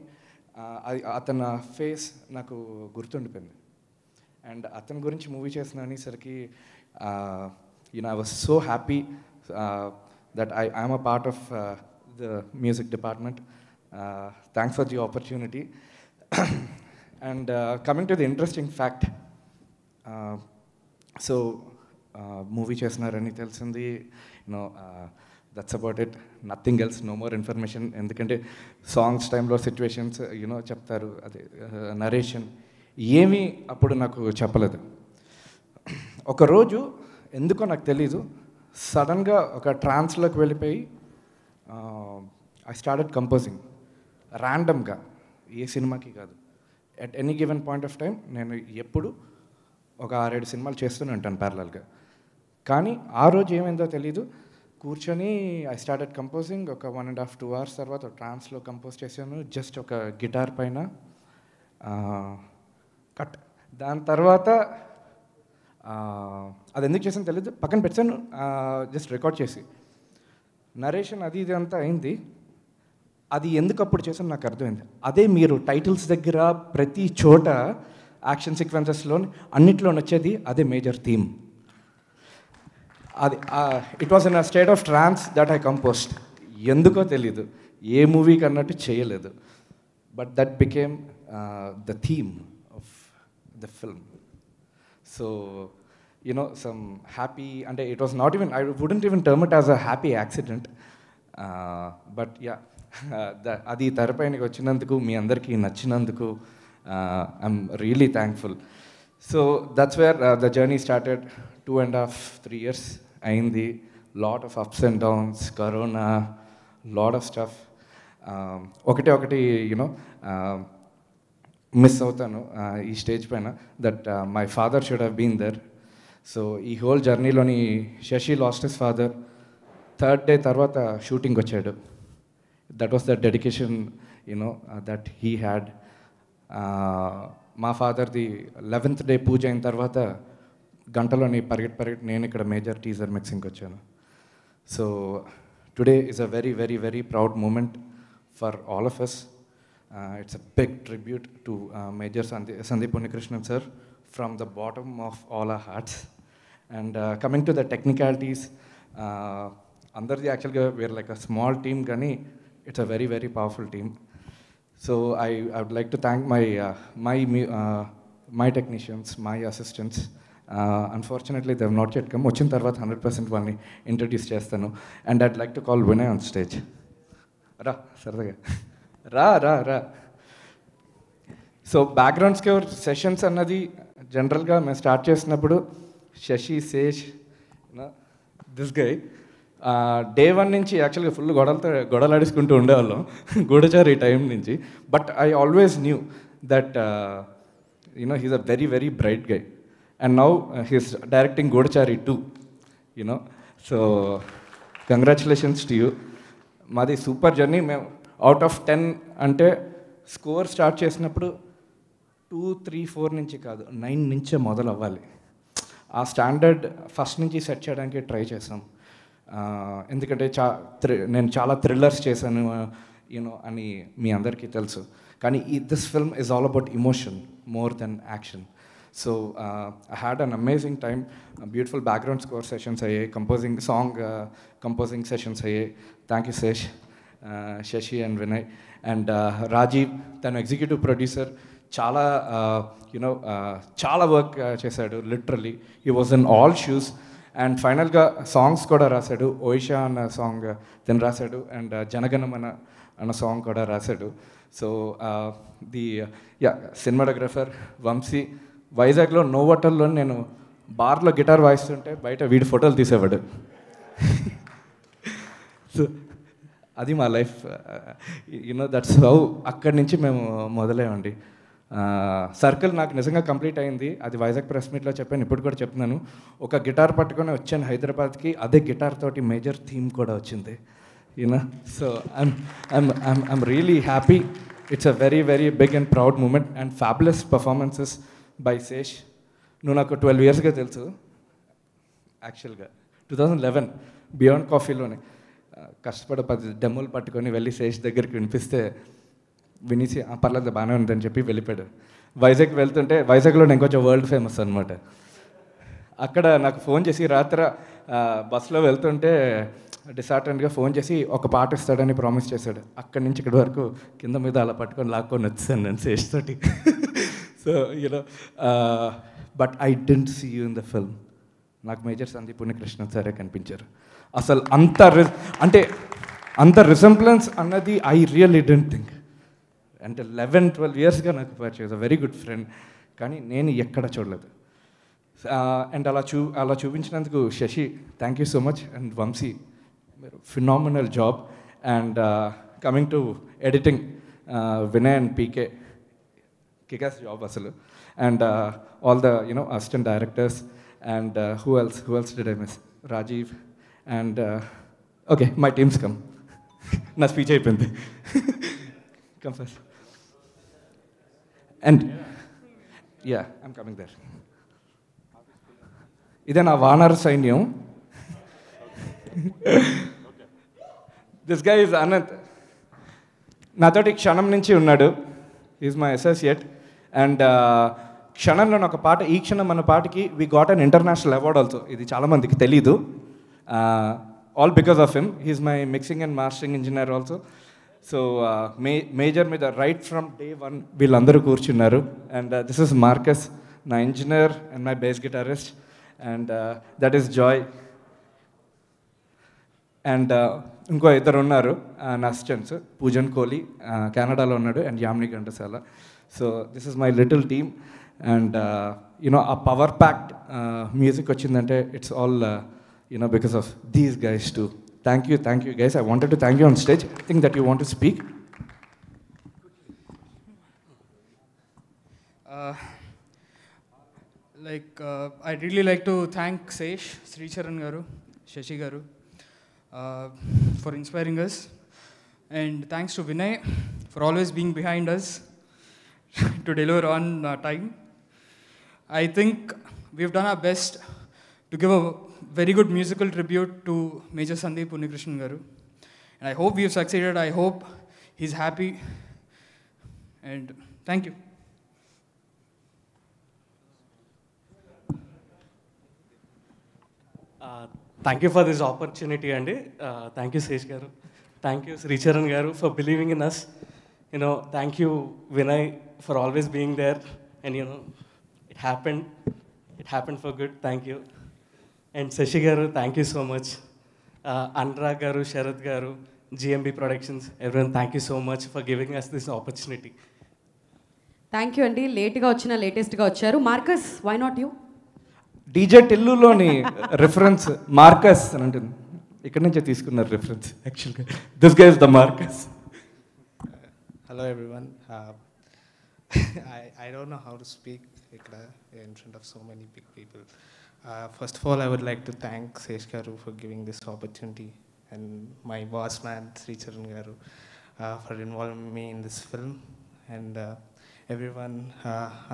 అతని ఫేస్ నాకు గుర్తుండిపోయింది. అండ్ అతని గురించి మూవీ చేసిన అనేసరికి I was so happy that I am a part of the music department. Thanks for the opportunity. And coming to the interesting fact, so movie chesnarani telsindi, that's about it. Nothing else, no more information. Endukante songs time lo situations cheptaru, ade narration ఏమీ అప్పుడు నాకు చెప్పలేదు. ఒక రోజు ఎందుకో నాకు తెలీదు, సడన్గా ఒక ట్రాన్స్లోకి వెళ్ళిపోయి ఐ స్టార్టెడ్ కంపోజింగ్ ర్యాండమ్గా, ఏ సినిమాకి కాదు. At any given point of time నేను ఎప్పుడు ఒక 6-7 సినిమాలు చేస్తూనే ఉంటాను ప్యారలల్గా. కానీ ఆ రోజు ఏమైందో తెలీదు, కూర్చొని ఐ స్టార్టెడ్ కంపోజింగ్. ఒక 1.5-2 hours తర్వాత ట్రాన్స్లో కంపోజ్ చేశాను, జస్ట్ ఒక గిటార్ పైన కట్. దాని తర్వాత అది ఎందుకు చేసాను తెలీదు, పక్కన పెట్టాను, జస్ట్ రికార్డ్ చేసి నరేషన్ అది ఇది అంతా అయింది. అది ఎందుకు అప్పుడు చేసాను నాకు అర్థమైంది. అదే మీరు టైటిల్స్ దగ్గర ప్రతి చోట యాక్షన్ సీక్వెన్సెస్లో అన్నిట్లో వచ్చేది అదే మేజర్ థీమ్. అది it was in a state of trance that I composed. ఎందుకో తెలీదు, ఏ మూవీకి అన్నట్టు చేయలేదు, but that became the theme of the film. So some happy, and it was not even, I wouldn't even term it as a happy accident, but yeah, అది తెరపైనకి వచ్చినందుకు, మీ అందరికీ నచ్చినందుకు I'm really thankful. So that's where the journey started. 2.5-3 years అయింది. Lot of ups and downs, corona, lot of stuff. ఒకటి miss అవుతాను ఈ stage పైన, that my father should have been there. So ఈ whole జర్నీలోని Sashi lost his father 3rd day తర్వాత shooting వచ్చాడు. That was the dedication that he had. మా ఫాదర్ది 11th day పూజ అయిన తర్వాత గంటలోని పరిగెట్ నేను ఇక్కడ మేజర్ టీజర్ మిక్సింగ్కి వచ్చాను. So today is a very very very proud moment for all of us. It's a big tribute to Major Sandeep Unnikrishnan sir from the bottom of all our hearts. And coming to the technicalities, andardi actually we're like a small team, kani it's a very, very powerful team. So I would like to thank my technicians, my assistants. Unfortunately, they have not yet come. Vachin tarvata 100% వాళ్ళని introduce చేస్తాను. And I'd like to call Vinay on stage. రా సరదాగా రా. So background score sessions అన్నది జనరల్గా మేము start చేసినప్పుడు Sashi, Sesh, this guy day 1 నుంచి యాక్చువల్గా ఫుల్ గొడవలాడేసుకుంటూ ఉండేవాళ్ళం గూఢచారి టైం నుంచి. But I always knew that he's a very, very bright guy. And now he's directing Godachari 2, So, congratulations to you. Madi super journey. Out of 10, ante score start చేసినప్పుడు 2, 3, 4 నుంచి కాదు 9 నుంచే మొదలు అవ్వాలి. ఆ స్టాండర్డ్ ఫస్ట్ నుంచి set చేయడానికి try చేసాం. ఎందుకంటే నేను చాలా థ్రిల్లర్స్ చేశాను అని మీ అందరికీ తెలుసు. కానీ this film is all about emotion more than action. So I had an amazing time. Beautiful background score sessions ayye, composing sessions ayye. Thank you Sesh, Shashi and Vinay and Rajiv, tanu executive producer, chala chala work chesadu. Literally he was in all shoes. And final ga songs kuda rasadu. Oisha ana song then rasadu and Janaganamana ana song kuda rasadu. So the cinematographer Vamsi, వైజాగ్లో నోవోటల్లో నేను బార్లో guitar వాయిస్తుంటే బయట వీడి ఫోటోలు తీసేవాడు. So అది మా life, that's how. అక్కడి నుంచి మేము మొదలయ్యండి. సర్కిల్ నాకు నిజంగా కంప్లీట్ అయింది. అది వైజాగ్ ప్రెస్ మీట్లో చెప్పాను, ఇప్పుడు కూడా చెప్తున్నాను. ఒక గిటార్ పట్టుకొని వచ్చాను హైదరాబాద్కి, అదే గిటార్ తోటి మేజర్ థీమ్ కూడా వచ్చింది. So I'm really happy. It's a very, very big and proud moment and fabulous performances by Sesh. నువ్వు నాకు 12 yearsగా తెలుసు యాక్చువల్గా. 2011 బియాండ్ కాఫీలోనే కష్టపడి 10 డెమోలు పట్టుకొని వెళ్ళి శేష్ దగ్గరికి వినిపిస్తే వినిసి పర్లేదు బాగానే ఉందని చెప్పి వెళ్ళిపోయాడు. వైజాగ్ వెళ్తుంటే, వైజాగ్లో నేను కొంచెం వరల్డ్ ఫేమస్ అనమాట. అక్కడ నాకు ఫోన్ చేసి రాత్రి బస్సులో వెళ్తుంటే డిసార్టెంట్గా ఫోన్ చేసి ఒక పాట ఇస్తాడని ప్రామిస్ చేశాడు. అక్కడి నుంచి ఇక్కడి వరకు కింద మీద అలా పట్టుకొని లాక్కొని వచ్చాను నేను శేష్ తోటి. So but I didn't see you in the film. నాకు మేజర్ సందీప్ ఉన్నికృష్ణ సరే కనిపించారు. అసలు అంత రిసెంబ్లెన్స్ అన్నది ఐ రియల్లీ డెంట్ థింక్. అంటే 11-12 yearsగా నాకు పరిచయం, వెరీ గుడ్ ఫ్రెండ్, కానీ నేను ఎక్కడ చూడలేదు. అండ్ అలా చూపించినందుకు Sashi, thank you so much. And Vamsi, phenomenal job. And coming to editing, Vinay and PK, kick-ass job asalu. And all the assistant directors. And who else did I miss? Rajiv. And okay, my team's come. Na speech ayipindi. Come first. And yeah, I'm coming there. Ide na vanar sainyam. This guy is Anant. నాతోటి క్షణం నుంచి ఉన్నాడు. Is my associate. And క్షణంలో ఒక పాట, ఈ క్షణం మన పాటకి we got an international award also. ఇది చాలామందికి తెలీదు. All because of him. He's my mixing and mastering engineer also. So Major మీద రైట్ ఫ్రమ్ డే 1 వీళ్ళందరూ కూర్చున్నారు. అండ్ దిస్ ఇస్ మార్కస్, నా engineer and my bass guitarist. And that is Joy. And ఇంకో ఇద్దరు ఉన్నారు నా అసిస్టెంట్స్, పూజన్ కోహ్లీ కెనడాలో ఉన్నాడు, and Yamini Ghantasala. So this is my little team. And ఆ పవర్ ప్యాక్డ్ మ్యూజిక్ వచ్చిందంటే it's all because of these guys to. Thank you guys. I wanted to thank you on stage. I think that you want to speak. I'd really like to thank Sesh, Sricharan garu, Shashi garu, for inspiring us. And thanks to Vinay for always being behind us to deliver on time. I think we've done our best to give a very good musical tribute to Major Sandeep Unnikrishnan garu. And I hope we've succeeded. I hope he's happy. And thank you. Thank you for this opportunity అండి. Thank you Sesh గారు, thank you Sricharan గారు for believing in us. You know thank you Vinay for always being there and you know it happened for good. Thank you. And Sashi గారు thank you so much. Anurag గారు, శరత్ గారు, GMB Productions, everyone thank you so much for giving us this opportunity. Thank you అండి. లేట్గా వచ్చిన లేటెస్ట్గా వచ్చారు. Marcus, why not you? DJ టిల్లులోని reference Marcus అని ఉంటుంది, ఇక్కడ నుంచే తీసుకున్నారు రిఫరెన్స్ యాక్చువల్గా. This guys the Marcus. Hello everyone. I don't know how to speak in front of so many big people. First of all, I would like to thank Sesh Garu for giving this opportunity and my boss man Sricharan Garu for involving me in this film, and everyone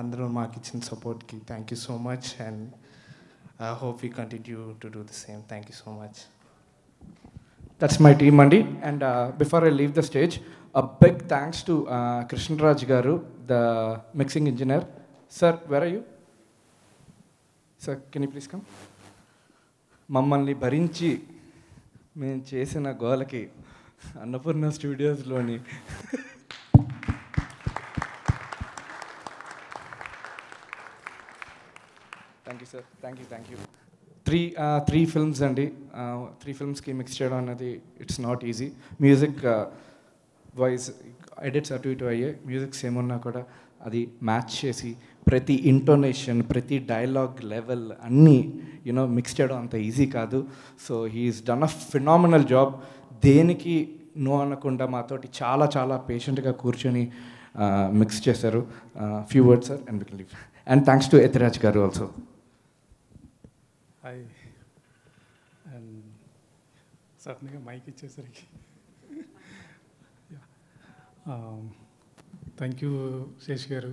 andaru maaku ichina support ki thank you so much, and I hope we continue to do the same. Thank you so much. That's my team andi. And before I leave the stage, a big thanks to Krishnaraj Garu, the mixing engineer. Sir, where are you? Sir, can you please come? మమ్మల్ని భరించి మేము చేసిన గోలకి అన్నపూర్ణ స్టూడియోస్లోని thank you sir, thank you. Three films అండి. 3 ఫిల్మ్స్కి mix చేయడం అనేది it's not easy. Music wise edits అటు ఇటు అయ్యే, మ్యూజిక్స్ ఏమున్నా కూడా అది మ్యాచ్ చేసి ప్రతి ఇంటోనేషన్, ప్రతి డైలాగ్ లెవెల్ అన్నీ యూనో మిక్స్ చేయడం అంత ఈజీ కాదు. So he's done a phenomenal job. దేనికి నో అనకుండా మాతోటి చాలా చాలా పేషెంట్గా కూర్చొని మిక్స్ చేశారు. Few words sir and we can leave. And thanks to Ethiraj garu also. Hi. And సడన్గా మైక్ ఇచ్చేసరికి థ్యాంక్ యూ శేష్ గారు,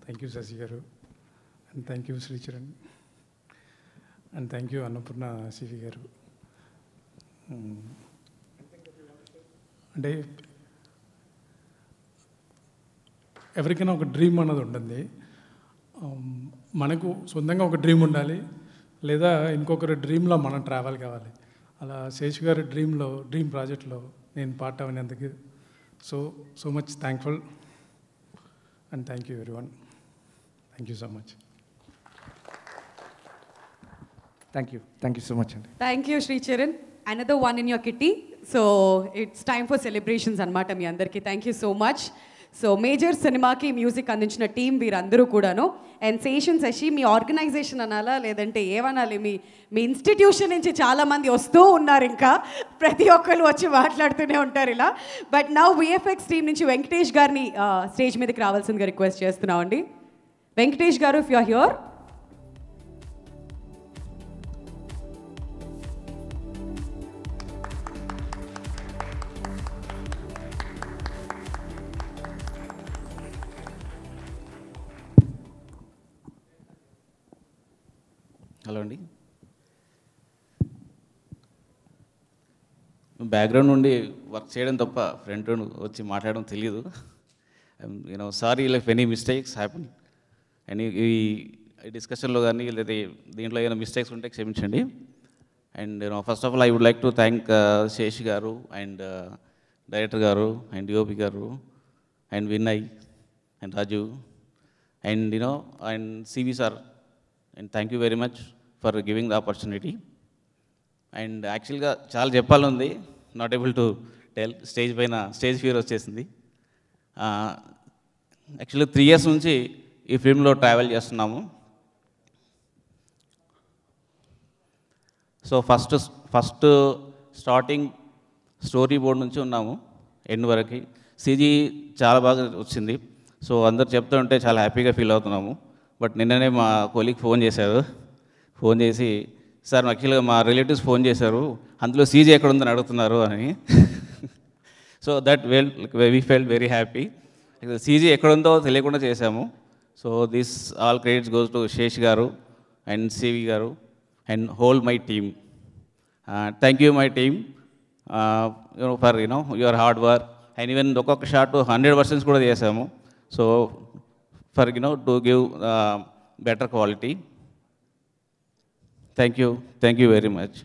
thank you Sashi garu, and thank you Sricharan, and thank you Annapurna CV garu. అంటే ఎవరికైనా ఒక డ్రీమ్ అన్నది ఉంటుంది. మనకు సొంతంగా ఒక డ్రీమ్ ఉండాలి, లేదా ఇంకొకరి డ్రీమ్లో మనం ట్రావెల్ కావాలి. అలా శేష్ గారి డ్రీమ్ ప్రాజెక్ట్లో నేను పార్ట్ అవ్వనందుకు so much thankful, and thank you everyone. Thank you so much. Thank you so much అండి. Thank you Sricharan. Another one in your kitty. So it's time for celebrations అనమాట మీ అందరికీ. Thank you so much. So major సినిమాకి music అందించిన team వీరందరూ కూడాను. And Seshan, Sashi, మీ organization అనాలా లేదంటే ఏమనాలి, మీ ఇన్స్టిట్యూషన్ నుంచి చాలామంది వస్తూ ఉన్నారు, ఇంకా ప్రతి ఒక్కరు వచ్చి మాట్లాడుతూనే ఉంటారు ఇలా. బట్ నౌ VFX టీం నుంచి వెంకటేష్ గారిని స్టేజ్ మీదకి రావాల్సిందిగా రిక్వెస్ట్ చేస్తున్నామండి. Venkatesh garu, if you are here. Hello అండి. బ్యాక్గ్రౌండ్ నుండి వర్క్ చేయడం తప్ప ఫ్రంట్ వచ్చి మాట్లాడడం తెలియదు. You know sorry if any mistakes happen. And ఈ డిస్కషన్లో కానీ లేదా దీంట్లో ఏమైనా మిస్టేక్స్ ఉంటే క్షమించండి. And first of all I would like to thank Sesh garu and director garu and DOP garu and Vinay and Raju and and CV sir. And thank you very much for giving the opportunity. And యాక్చువల్గా చాలా చెప్పాలని not able to tell. Stage fear వచ్చేసింది. Actually 3 years నుంచి ఈ ఫిల్మ్లో travel చేస్తున్నాము. So first starting story board నుంచి ఉన్నాము end వరకు. CG చాలా బాగా వచ్చింది. సో అందరు చెప్తుంటే చాలా హ్యాపీగా ఫీల్ అవుతున్నాము. బట్ నిన్ననే మా కొలీగ్ ఫోన్ చేసి సార్ యాక్చువల్గా మా రిలేటివ్స్ ఫోన్ చేశారు, అందులో CG ఎక్కడ ఉందని అడుగుతున్నారు అని. So that we felt very happy. CG ఎక్కడ ఉందో తెలియకుండా చేశాము. So this all credits goes to Sesh garu and CV garu and whole my team. Thank you my team for your hard work. And even ఒక్కొక్క షాట్ 100 versions కూడా చేశాము. So for to give better quality. Thank you very much.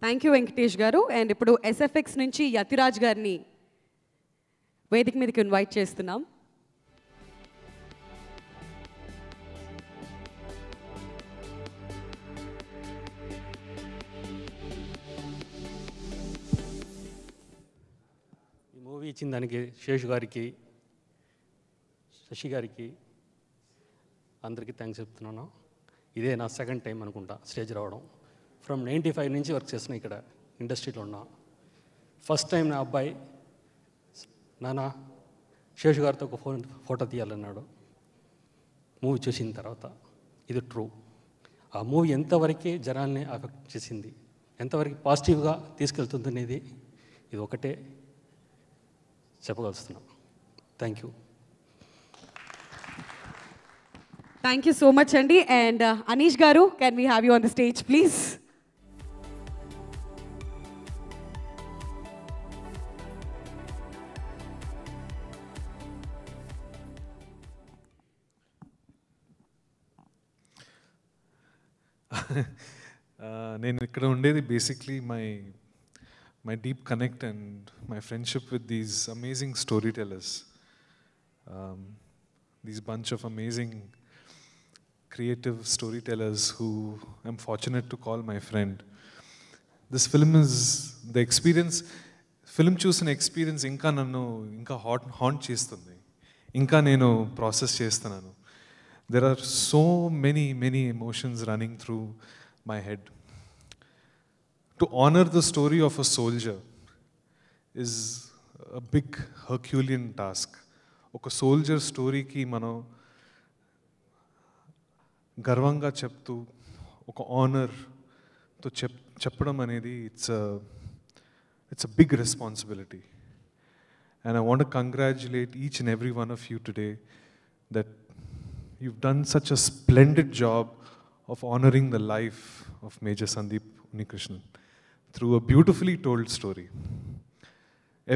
Thank you Venkatesh garu. And ఇప్పుడు SFX నుంచి యతిరాజ్ గారిని వేదిక మీదకి invite చేస్తున్నాం. ఈ మూవీ ఇచ్చిన దానికి శేష్ గారికి, శశి గారికి అందరికీ థ్యాంక్స్ చెప్తున్నాను. ఇదే నా సెకండ్ టైం అనుకుంటా స్టేజ్ రావడం. ఫ్రమ్ 95 నుంచి వర్క్ చేస్తున్నా ఇక్కడ ఇండస్ట్రీలో ఉన్నా. ఫస్ట్ టైం నా అబ్బాయి నాన్న శేషు గారితో ఒక ఫోటో తీయాలన్నాడు. మూవీ చూసిన తర్వాత ఇది ట్రూ. ఆ మూవీ ఎంతవరకు జనాల్ని అఫెక్ట్ చేసింది, ఎంతవరకు పాజిటివ్గా తీసుకెళ్తుంది అనేది ఇది ఒకటే చెప్పగలుగుతున్నాం. Thank you. Thank you so much అండి. అండ్ అనీష్ గారు, can we have you on the stage please? నేను ఇక్కడ ఉండేది basically my deep connect and my friendship with these amazing story tellers, these bunch of amazing creative storytellers who I'm fortunate to call my friend. This film is the experience, film చూసిన experience ఇంకా నన్ను ఇంకా haunt చేస్తుంది, ఇంకా నేను process చేస్తున్నాను. There are so many emotions running through my head. To honor the story of a soldier is a big Herculean task. ఒక soldier స్టోరీకి మనం గర్వంగా చెప్తూ ఒక ఆనర్తో చెప్పడం అనేది it's a big responsibility. And I want to congratulate each and every one of you today that you've done such a splendid job of honoring the life of Major Sandeep Unnikrishnan through a beautifully told story.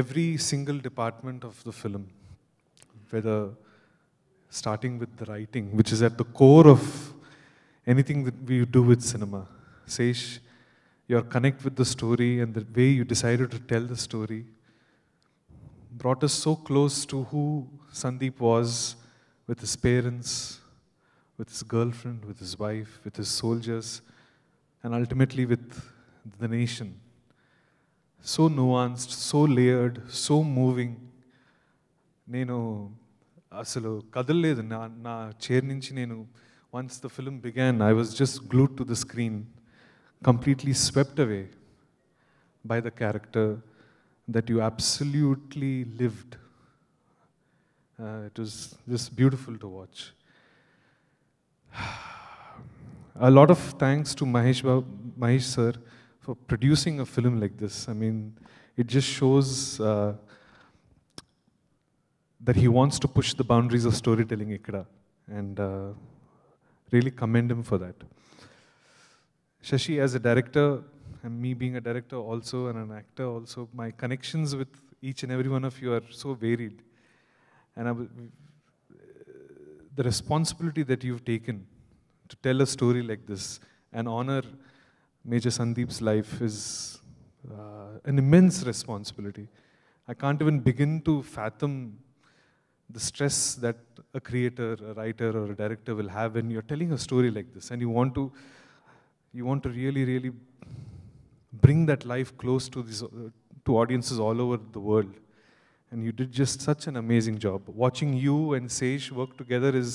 Every single department of the film, whether starting with the writing, which is at the core of anything that we do with cinema. Sesh, your connect with the story and the way you decided to tell the story brought us so close to who Sandeep was with his parents, with his girlfriend, with his wife, with his soldiers, and ultimately with the nation. So nuanced, so layered, so moving. నేను అసలు కదలలేదు నా chair నుంచి. నేను once the film began I was just glued to the screen, completely swept away by the character that you absolutely lived. It was just beautiful to watch. A lot of thanks to Mahesh sir for producing a film like this. I mean, it just shows that he wants to push the boundaries of storytelling ikkada, and really commend him for that. Shashi, as a director, and me being a director also and an actor also, my connections with each and every one of you are so varied. And the responsibility that you've taken to tell a story like this and honor Major Sandeep's life is an immense responsibility. I can't even begin to fathom the stress that a creator, a writer, or a director will have when you're telling a story like this, and you want to really bring that life close to to audiences all over the world. And you did just such an amazing job. Watching you and Sesh work together is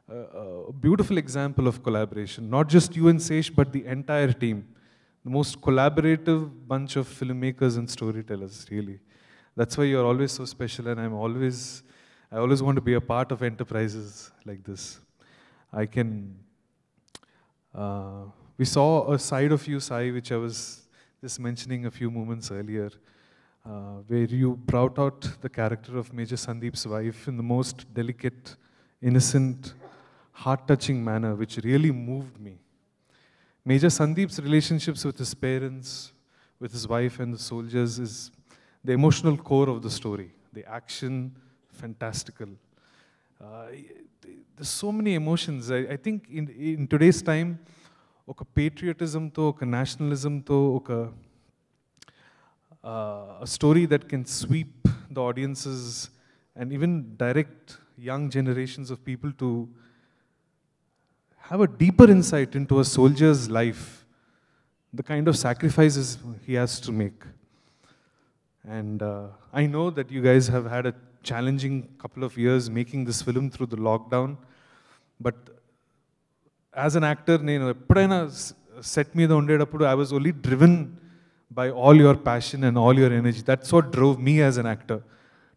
a beautiful example of collaboration. Not just you and Sesh, but the entire team. The most collaborative bunch of filmmakers and storytellers, really. That's why you're always so special, and I always want to be a part of enterprises like this. We saw a side of you, Sai, which I was just mentioning a few moments earlier, where you brought out the character of Major Sandeep's wife in the most delicate, innocent, heart-touching manner, which really moved me. Major Sandeep's relationships with his parents, with his wife and the soldiers is the emotional core of the story. The action, fantastical. there's so many emotions. I think in today's time, oka patriotism to, oka nationalism to, oka a story that can sweep the audiences and even direct young generations of people to have a deeper insight into a soldier's life, the kind of sacrifices he has to make. And I know that you guys have had a challenging couple of years making this film through the lockdown, but as an actor, నేను ఎప్పుడైనా set మీద ఉండేటప్పుడు I was only driven by all your passion and all your energy. That's what drove me as an actor,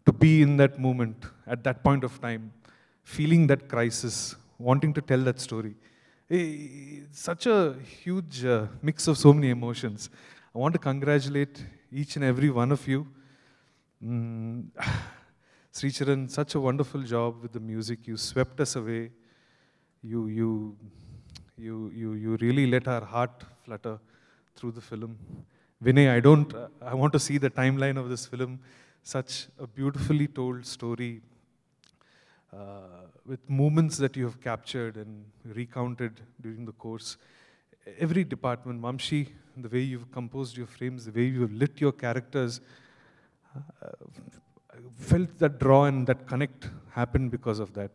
to be in that moment, at that point of time, feeling that crisis, wanting to tell that story. It's such a huge mix of so many emotions. I want to congratulate each and every one of you. Sricharan, such a wonderful job with the music. You swept us away. You really let our heart flutter through the film. Vinay, I want to see the timeline of this film. Such a beautifully told story with moments that you have captured and recounted during the course. Every department, Mamshi, the way you've composed your frames, the way you've lit your characters, I felt that draw and that connect happened because of that.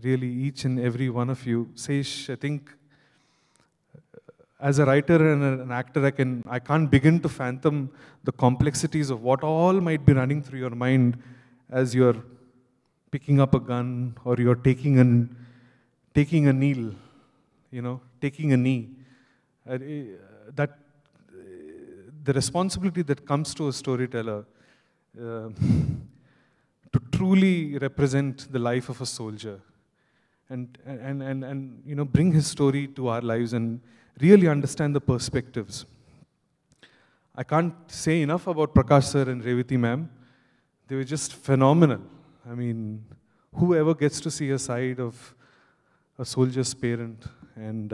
Really, each and every one of you. Sesh, I think as a writer and an actor, I can't begin to fathom the complexities of what all might be running through your mind as you're picking up a gun or you're taking a kneel, taking a knee. That the responsibility that comes to a storyteller to truly represent the life of a soldier and bring his story to our lives and really understand the perspectives. I can't say enough about Prakash sir and Revati ma'am. They were just phenomenal. I mean, whoever gets to see a side of a soldier's parent, and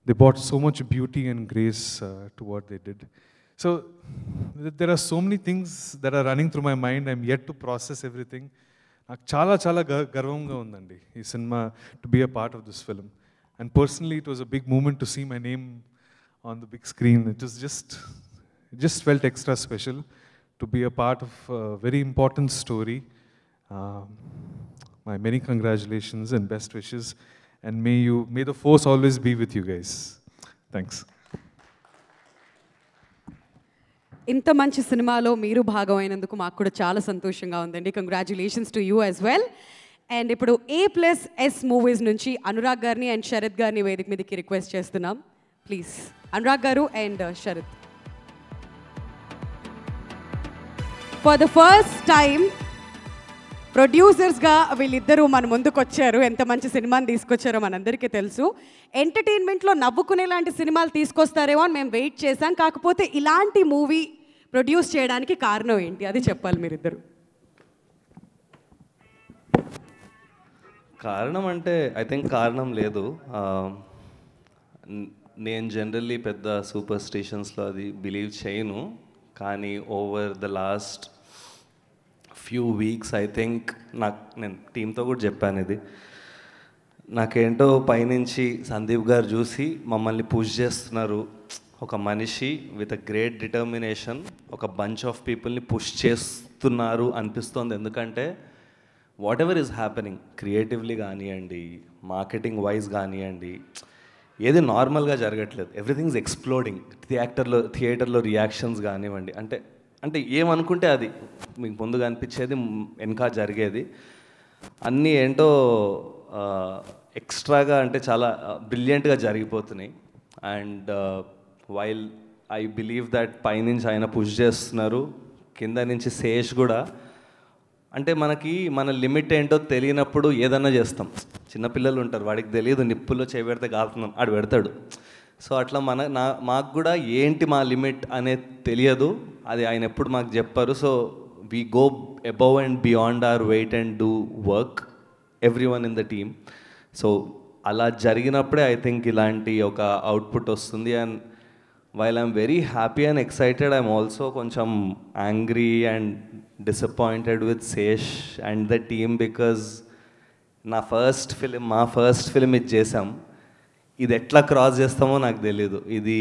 they brought so much beauty and grace to what they did. So there are so many things that are running through my mind. I'm yet to process everything. నాకు చాలా గర్వంగా ఉందండి ఈ సినిమా to be a part of this film. And personally, it was a big moment to see my name on the big screen. It just felt extra special to be a part of a very important story. My many congratulations and best wishes, and may the force always be with you guys. Thanks. ఇంత మంచి సినిమాలో మీరు భాగమైనందుకు మాకు కూడా చాలా సంతోషంగా ఉందండి. Congratulations to you as well. And ఇప్పుడు A+S మూవీస్ నుంచి అనురాగ్ గారిని అండ్ శరత్ గారిని వేదిక మీదకి రిక్వెస్ట్ చేస్తున్నాం. ప్లీజ్ అనురాగ్ గారు and Sharath. For the first time ప్రొడ్యూసర్స్గా వీళ్ళిద్దరూ మన ముందుకు వచ్చారు. ఎంత మంచి సినిమాని తీసుకొచ్చారో మనందరికీ తెలుసు. ఎంటర్టైన్మెంట్లో నవ్వుకునేలాంటి సినిమాలు తీసుకొస్తారేమో అని మేము వెయిట్ చేశాం. కాకపోతే ఇలాంటి మూవీ ప్రొడ్యూస్ చేయడానికి కారణం ఏంటి, అది చెప్పాలి మీరిద్దరు. కారణం అంటే ఐ థింక్ కారణం లేదు. నేను జనరల్లీ పెద్ద సూపర్ స్టిషన్స్లో అది బిలీవ్ చేయను. కానీ over the last few weeks I think నేను టీంతో కూడా చెప్పాను ఇది. నాకేంటో పైనుంచి సందీప్ గారు చూసి మమ్మల్ని పుష్ చేస్తున్నారు. ఒక మనిషి విత్ అ గ్రేట్ డిటర్మినేషన్ ఒక బంచ్ ఆఫ్ పీపుల్ని పుష్ చేస్తున్నారు అనిపిస్తోంది. ఎందుకంటే what ever is happening creatively కానివ్వండి, మార్కెటింగ్ వైజ్ కానివ్వండి, ఏది నార్మల్గా జరగట్లేదు. Everything is exploding. థియేటర్లో రియాక్షన్స్ కానివ్వండి, అంటే ఏమనుకుంటే అది మీకు ముందుగా అనిపించేది వెనక జరిగేది అన్నీ ఏంటో ఎక్స్ట్రాగా అంటే చాలా బ్రిలియంట్గా జరిగిపోతున్నాయి. And while I believe that పైనుంచి ఆయన పుష్ చేస్తున్నారు, కింద నుంచి శేష్ కూడా. అంటే మన లిమిట్ ఏంటో తెలియనప్పుడు ఏదన్నా చేస్తాం. చిన్నపిల్లలు ఉంటారు, వాడికి తెలియదు నిప్పుల్లో చేపెడితే కాలుతున్నాం, ఆడు పెడతాడు. సో అట్లా మాకు కూడా ఏంటి మా లిమిట్ అనేది తెలియదు. అది ఆయన ఎప్పుడు మాకు చెప్పారు. So we go above and beyond our weight and do work every one in the team. So అలా జరిగినప్పుడే ఐ థింక్ ఇలాంటి ఒక అవుట్పుట్ వస్తుంది. And while I'm very happy and excited, I'm also కొంచెం angry and disappointed with Sesh and the team because మా first film ఇది చేసాం. ఇది ఎట్లా క్రాస్ చేస్తామో నాకు తెలీదు. ఇది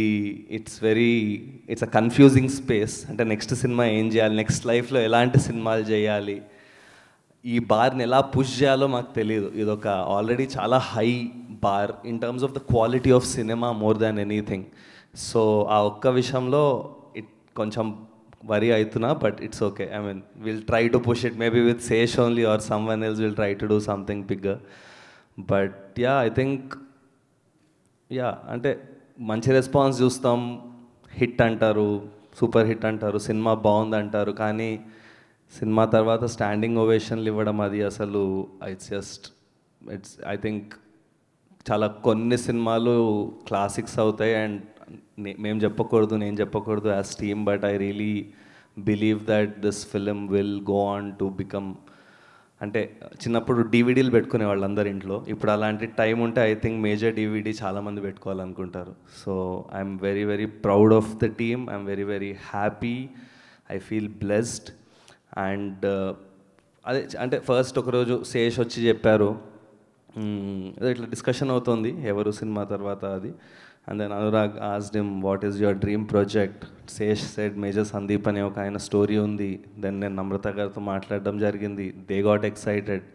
ఇట్స్ అ కన్ఫ్యూజింగ్ స్పేస్. అంటే నెక్స్ట్ సినిమా ఏం చేయాలి, నెక్స్ట్ లైఫ్లో ఎలాంటి సినిమాలు చేయాలి, ఈ బార్ని ఎలా పుష్ చేయాలో మాకు తెలియదు. ఇది ఒక ఆల్రెడీ చాలా high bar in terms of the quality of సినిమా మోర్ దాన్ ఎనీథింగ్. సో ఆ ఒక్క విషయంలో కొంచెం వరీ అవుతున్నా, but it's okay. I mean will try to push it maybe with Sesh only or some one else will try to do something bigger. But yeah I think అంటే మంచి response చూస్తాం, hit అంటారు, super hit అంటారు, cinema బాగుంది అంటారు, కానీ cinema తర్వాత standing ఓవేషన్లు ఇవ్వడం అది అసలు ఇట్స్ ఐ థింక్ చాలా కొన్ని సినిమాలు క్లాసిక్స్ అవుతాయి అండ్ మేము చెప్పకూడదు, నేను చెప్పకూడదు as team, but I really believe that this film will go on to become. అంటే చిన్నప్పుడు డీవీడీలు పెట్టుకునే వాళ్ళు అందరి ఇంట్లో, ఇప్పుడు అలాంటి టైం ఉంటే ఐ థింక్ మేజర్ డీవీడీ చాలామంది పెట్టుకోవాలనుకుంటారు. So I'm very very proud of the team, I'm very very happy, I feel blessed. And అదే అంటే ఫస్ట్ ఒకరోజు శేష్ వచ్చి చెప్పారు, ఇట్లా డిస్కషన్ అవుతుంది ఎవరు సినిమా తర్వాత అది. And then Anurag asked him what is your dream project. Sesh said Major Sandeep అనే ఒక ఆయన స్టోరీ ఉంది. దెన్ నేను నమ్రత గారితో మాట్లాడడం జరిగింది, they got excited.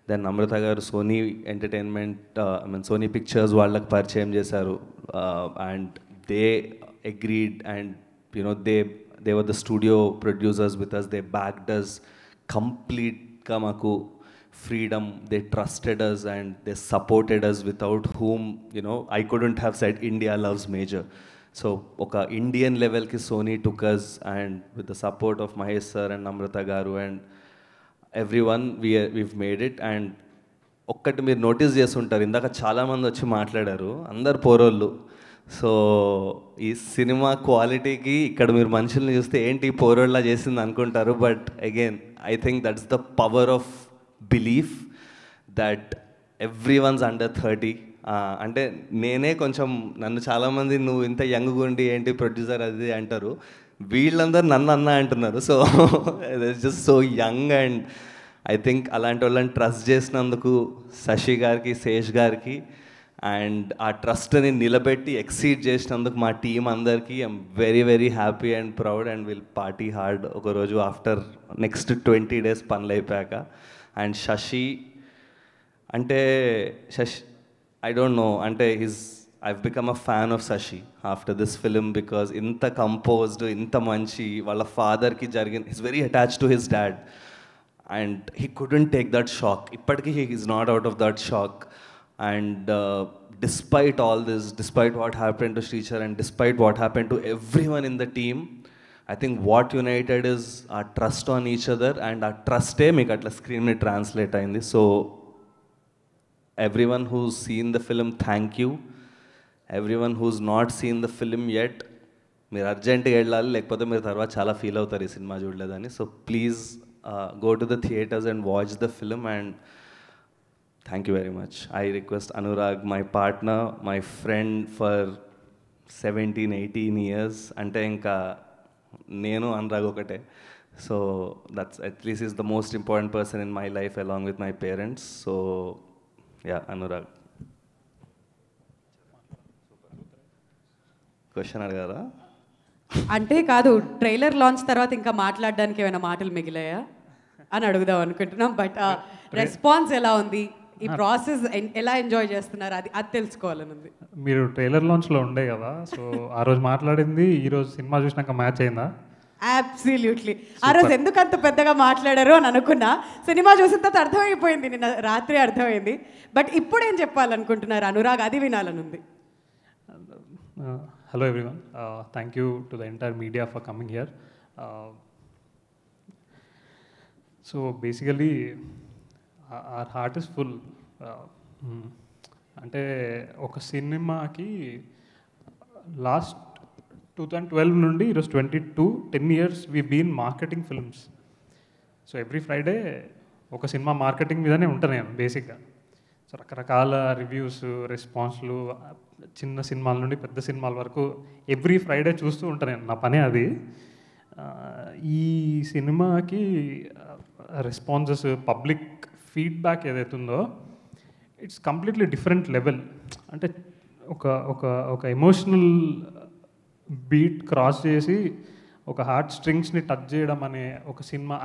Then Namrata garu Sony entertainment I mean Sony pictures వాళ్ళకి పరిచయం చేశారు and they agreed and you know they were the studio producers with us, they backed us completely maku freedom, they trusted us and they supported us, without whom I couldn't have said India loves Major. So oka Indian level ki Sony took us, and with the support of Mahesh sir and Namrata garu and everyone we've made it. And ఒక్కటి మీరు notice చేస్తుంటారు, ఇందాక చాలామంది వచ్చి మాట్లాడారు, అందరు పోరోళ్ళు. So ఈ cinema క్వాలిటీకి ఇక్కడ మీరు మనుషుల్ని చూస్తే ఏంటి పోరోళ్ళ చేసింది అనుకుంటారు, but again I think that's the power of belief that every once under 30. అంటే నేనే కొంచెం నన్ను చాలామంది నువ్వు ఇంత యంగ్ ఉండి ఏంటి ప్రొడ్యూసర్ అది అంటారు, వీళ్ళందరూ నన్ను అన్న అంటున్నారు. So just so young and I think అలాంటి వాళ్ళని ట్రస్ట్ చేసినందుకు శశి గారికి, శేష్ గారికి, అండ్ ఆ ట్రస్ట్ని నిలబెట్టి ఎక్సీడ్ చేసినందుకు మా టీం అందరికీ I'm very very happy and proud and will party hard ఒకరోజు ఆఫ్టర్ నెక్స్ట్ 20 days పనులు అయిపోయాక. అండ్ శశి అంటే ఐ డోంట్ నో, అంటే I've become a fan of Sashi after this film because ఇంత కంపోజ్డ్, ఇంత మంచి, వాళ్ళ ఫాదర్కి he's very attached to his dad and he couldn't take that shock. ఇప్పటికీ he is not out of that shock. And despite all this, despite what happened to Srichar and despite what happened to everyone in the team, I think what united is our trust on each other, and our trust meeku atla screen ni translate ayindi. So everyone who's seen the film, thank you. Everyone who's not seen the film yet, మీరు అర్జెంట్గా వెళ్ళాలి, లేకపోతే మీరు తర్వాత చాలా feel అవుతారు ఈ cinema చూడలేదని. So please go to the theaters and watch the film, and thank you very much. I request Anurag, my partner, my friend for 17-18 years, ante inka nenu Anurag okate. So that's at least is the most important person in my life along with my parents. So yeah, Anurag. Question అడగారా? అంటే కాదు, trailer launch తర్వాత ఇంకా మాట్లాడడానికి ఏమైనా మాటలు మిగిలాయా అని అడుగుదాం అనుకుంటున్నాం. బట్ రెస్పాన్స్ ఎలా ఉంది, ఈ ప్రాసెస్ ఎలా ఎంజాయ్ చేస్తున్నారు, అది తెలుసుకోవాలని ఉంది. మీరు ట్రైలర్ లాంచ్లో ఉండే కదా, సో ఆ రోజు మాట్లాడింది ఈరోజు సినిమా చూసినాక మ్యాచ్ అయిందా? అబ్సల్యూట్లీ. ఆ రోజు ఎందుకు అంత పెద్దగా మాట్లాడారు అని అనుకున్నా, సినిమా చూసిన తర్వాత అర్థమైపోయింది, నిన్న రాత్రి అర్థమైంది. బట్ ఇప్పుడు ఏం చెప్పాలనుకుంటున్నారు అనురాగ్, అది వినాలని ఉంది. Hello everyone, thank you to the entire media for coming here. So basically our heart is full. అంటే ఒక సినిమాకి లాస్ట్ 2012 నుండి ఈరోజు 22, 10 years we been marketing films. So every Friday ఒక సినిమా మార్కెటింగ్ మీదనే ఉంటాను నేను బేసిక్గా. సో రకరకాల రివ్యూస్, రెస్పాన్స్లు, చిన్న సినిమాల నుండి పెద్ద సినిమాల వరకు ఎవ్రీ ఫ్రైడే చూస్తూ ఉంటాను నేను. నా పనే అది. ఈ సినిమాకి రెస్పాన్సెస్, పబ్లిక్ ఫీడ్బ్యాక్ ఏదైతే ఉందో ఇట్స్ కంప్లీట్లీ డిఫరెంట్ లెవెల్. అంటే ఒక ఒక ఒక ఎమోషనల్ బీట్ క్రాస్ చేసి ఒక హార్ట్ స్ట్రింగ్స్ని టచ్ చేయడం అనే ఒక సినిమా,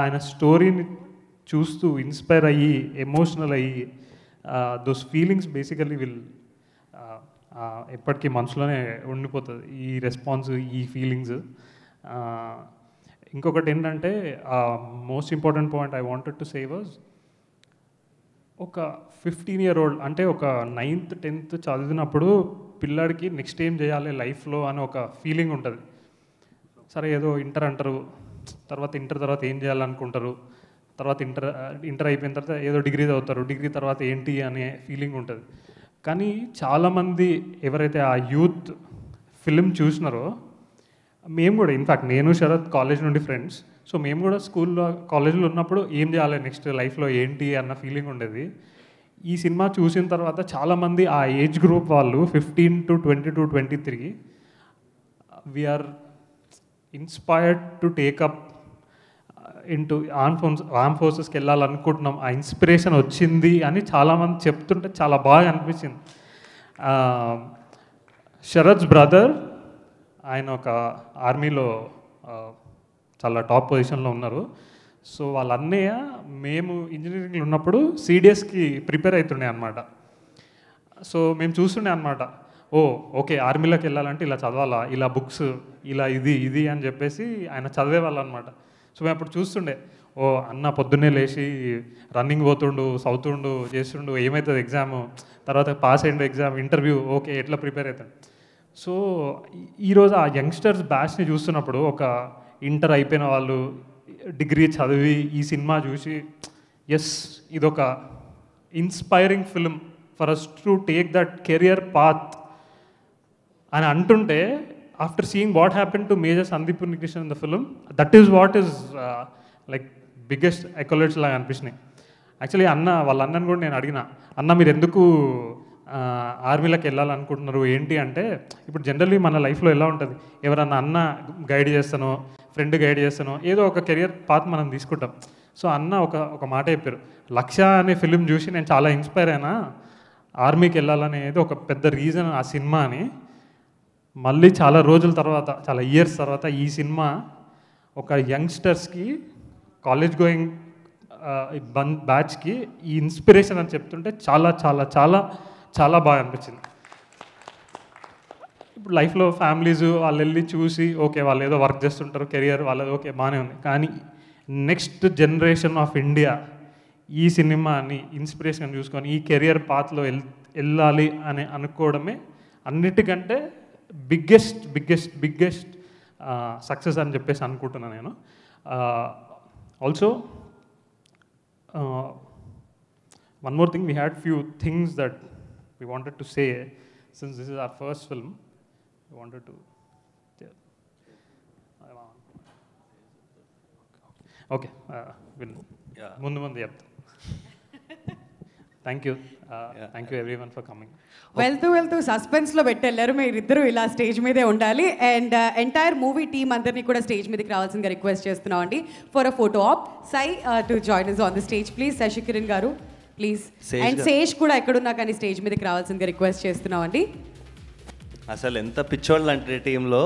ఆయన స్టోరీని చూస్తూ ఇన్స్పైర్ అయ్యి ఎమోషనల్ అయ్యి దోస్ ఫీలింగ్స్ బేసికలీ విల్ ఎప్పటికీ మనసులోనే ఉండిపోతుంది ఈ రెస్పాన్స్, ఈ ఫీలింగ్స్. ఇంకొకటి ఏంటంటే most important point I wanted to say was, ఒక 15-year-old అంటే ఒక 9th 10th చదివినప్పుడు పిల్లాడికి నెక్స్ట్ ఏం చేయాలి లైఫ్లో అని ఒక ఫీలింగ్ ఉంటుంది. సరే ఏదో ఇంటర్ అంటారు, తర్వాత ఇంటర్ తర్వాత ఏం చేయాలనుకుంటారు, తర్వాత ఇంటర్ అయిపోయిన తర్వాత ఏదో డిగ్రీ చదువుతారు, డిగ్రీ తర్వాత ఏంటి అనే ఫీలింగ్ ఉంటుంది. కానీ చాలామంది ఎవరైతే ఆ యూత్ ఫిలిం చూసినారో, మేము కూడా ఇన్ఫ్యాక్ట్ నేను శరత్ కాలేజ్ నుండి ఫ్రెండ్స్, సో మేము కూడా స్కూల్లో కాలేజ్లో ఉన్నప్పుడు ఏం చేయాలి నెక్స్ట్ లైఫ్లో ఏంటి అన్న ఫీలింగ్ ఉండేది. ఈ సినిమా చూసిన తర్వాత చాలామంది ఆ ఏజ్ గ్రూప్ వాళ్ళు 15 to 22, 23 we're inspired to take up into arm ఫోర్సెస్కి వెళ్ళాలనుకుంటున్నాం, ఆ ఇన్స్పిరేషన్ వచ్చింది అని చాలామంది చెప్తుంటే చాలా బాగా అనిపించింది. శరత్స్ బ్రదర్, ఆయన ఒక ఆర్మీలో చాలా టాప్ పొజిషన్లో ఉన్నారు. సో వాళ్ళ అన్నయ్య మేము ఇంజనీరింగ్లో ఉన్నప్పుడు సిడిఎస్కి ప్రిపేర్ అవుతుండే అనమాట. సో మేము చూస్తుండే అనమాట, ఓకే ఆర్మీలోకి వెళ్ళాలంటే ఇలా చదవాలా, ఇలా బుక్స్, ఇలా ఇది అని చెప్పేసి ఆయన చదివేవాళ్ళు అనమాట. సో మేము అప్పుడు చూస్తుండే, అన్న పొద్దున్నే లేచి రన్నింగ్ పోతుండు, చదువుతుండు, చేస్తుండు, ఏమవుతుంది ఎగ్జాము, తర్వాత పాస్ అయ్యిండు ఎగ్జామ్, ఇంటర్వ్యూ, ఓకే ఎట్లా ప్రిపేర్ అవుతాడు. సో ఈరోజు ఆ యంగ్స్టర్స్ బ్యాచ్ని చూస్తున్నప్పుడు, ఒక ఇంటర్ అయిపోయిన వాళ్ళు డిగ్రీ చదివి ఈ సినిమా చూసి, ఎస్ ఇదొక inspiring film for us to take that career path అని అంటుంటే, after seeing what happen to major Sandeep Unnikrishnan in the film, that is what is like biggest accolades లాగా అనిపించినాయి. యాక్చువల్లీ వాళ్ళ అన్నని కూడా నేను అడిగిన, అన్న మీరు ఎందుకు ఆర్మీలోకి వెళ్ళాలనుకుంటున్నారు ఏంటి అంటే, ఇప్పుడు జనరల్లీ మన లైఫ్లో ఎలా ఉంటుంది, ఎవరన్నా అన్న గైడ్ చేస్తానో, ఫ్రెండ్ గైడ్ చేస్తానో, ఏదో ఒక కెరియర్ పాత్ మనం తీసుకుంటాం. సో అన్న ఒక మాట చెప్పారు, లక్ష్య అనే ఫిలిం చూసి నేను చాలా ఇన్స్పైర్ అయినా, ఆర్మీకి వెళ్ళాలనేది ఒక పెద్ద రీజన్ ఆ సినిమా అని. మళ్ళీ చాలా రోజుల తర్వాత, చాలా ఇయర్స్ తర్వాత ఈ సినిమా ఒక యంగ్స్టర్స్కి, కాలేజ్ గోయింగ్ బ్యాచ్కి ఈ ఇన్స్పిరేషన్ అని చెప్తుంటే చాలా చాలా చాలా చాలా బాగా అనిపించింది. ఇప్పుడు లైఫ్లో ఫ్యామిలీస్ వాళ్ళు వెళ్ళి చూసి, ఓకే వాళ్ళు ఏదో వర్క్ చేస్తుంటారు, కెరియర్ వాళ్ళది ఓకే బాగానే ఉంది, కానీ నెక్స్ట్ జనరేషన్ ఆఫ్ ఇండియా ఈ సినిమాని ఇన్స్పిరేషన్ చూసుకొని ఈ కెరియర్ పాత్లో వెళ్ళాలి అని అనుకోవడమే అన్నిటికంటే బిగ్గెస్ట్ సక్సెస్ అని చెప్పేసి అనుకుంటున్నాను నేను. Also one more thing, we had few things that we wanted to say since this is our first film. We wanted to okay mundu chepta. Thank you everyone for coming. వెళ్తూ సస్పెన్స్లో పెట్టెళ్ళారు మీరిద్దరూ, ఇలా stage మీదే ఉండాలి. And entire movie team అందరినీ కూడా stage మీదకి రావాల్సిందిగా request చేస్తున్నాం అండి for a photo op. Sai to join us on the stage please. Sashikiran garu please. And Sesh కూడా ఎక్కడున్నా కానీ స్టేజ్ మీదకి రావాల్సిందిగా రిక్వెస్ట్ చేస్తున్నాం అండి. అసలు ఎంత పిచ్చోళ్ళు అంటే టీంలో,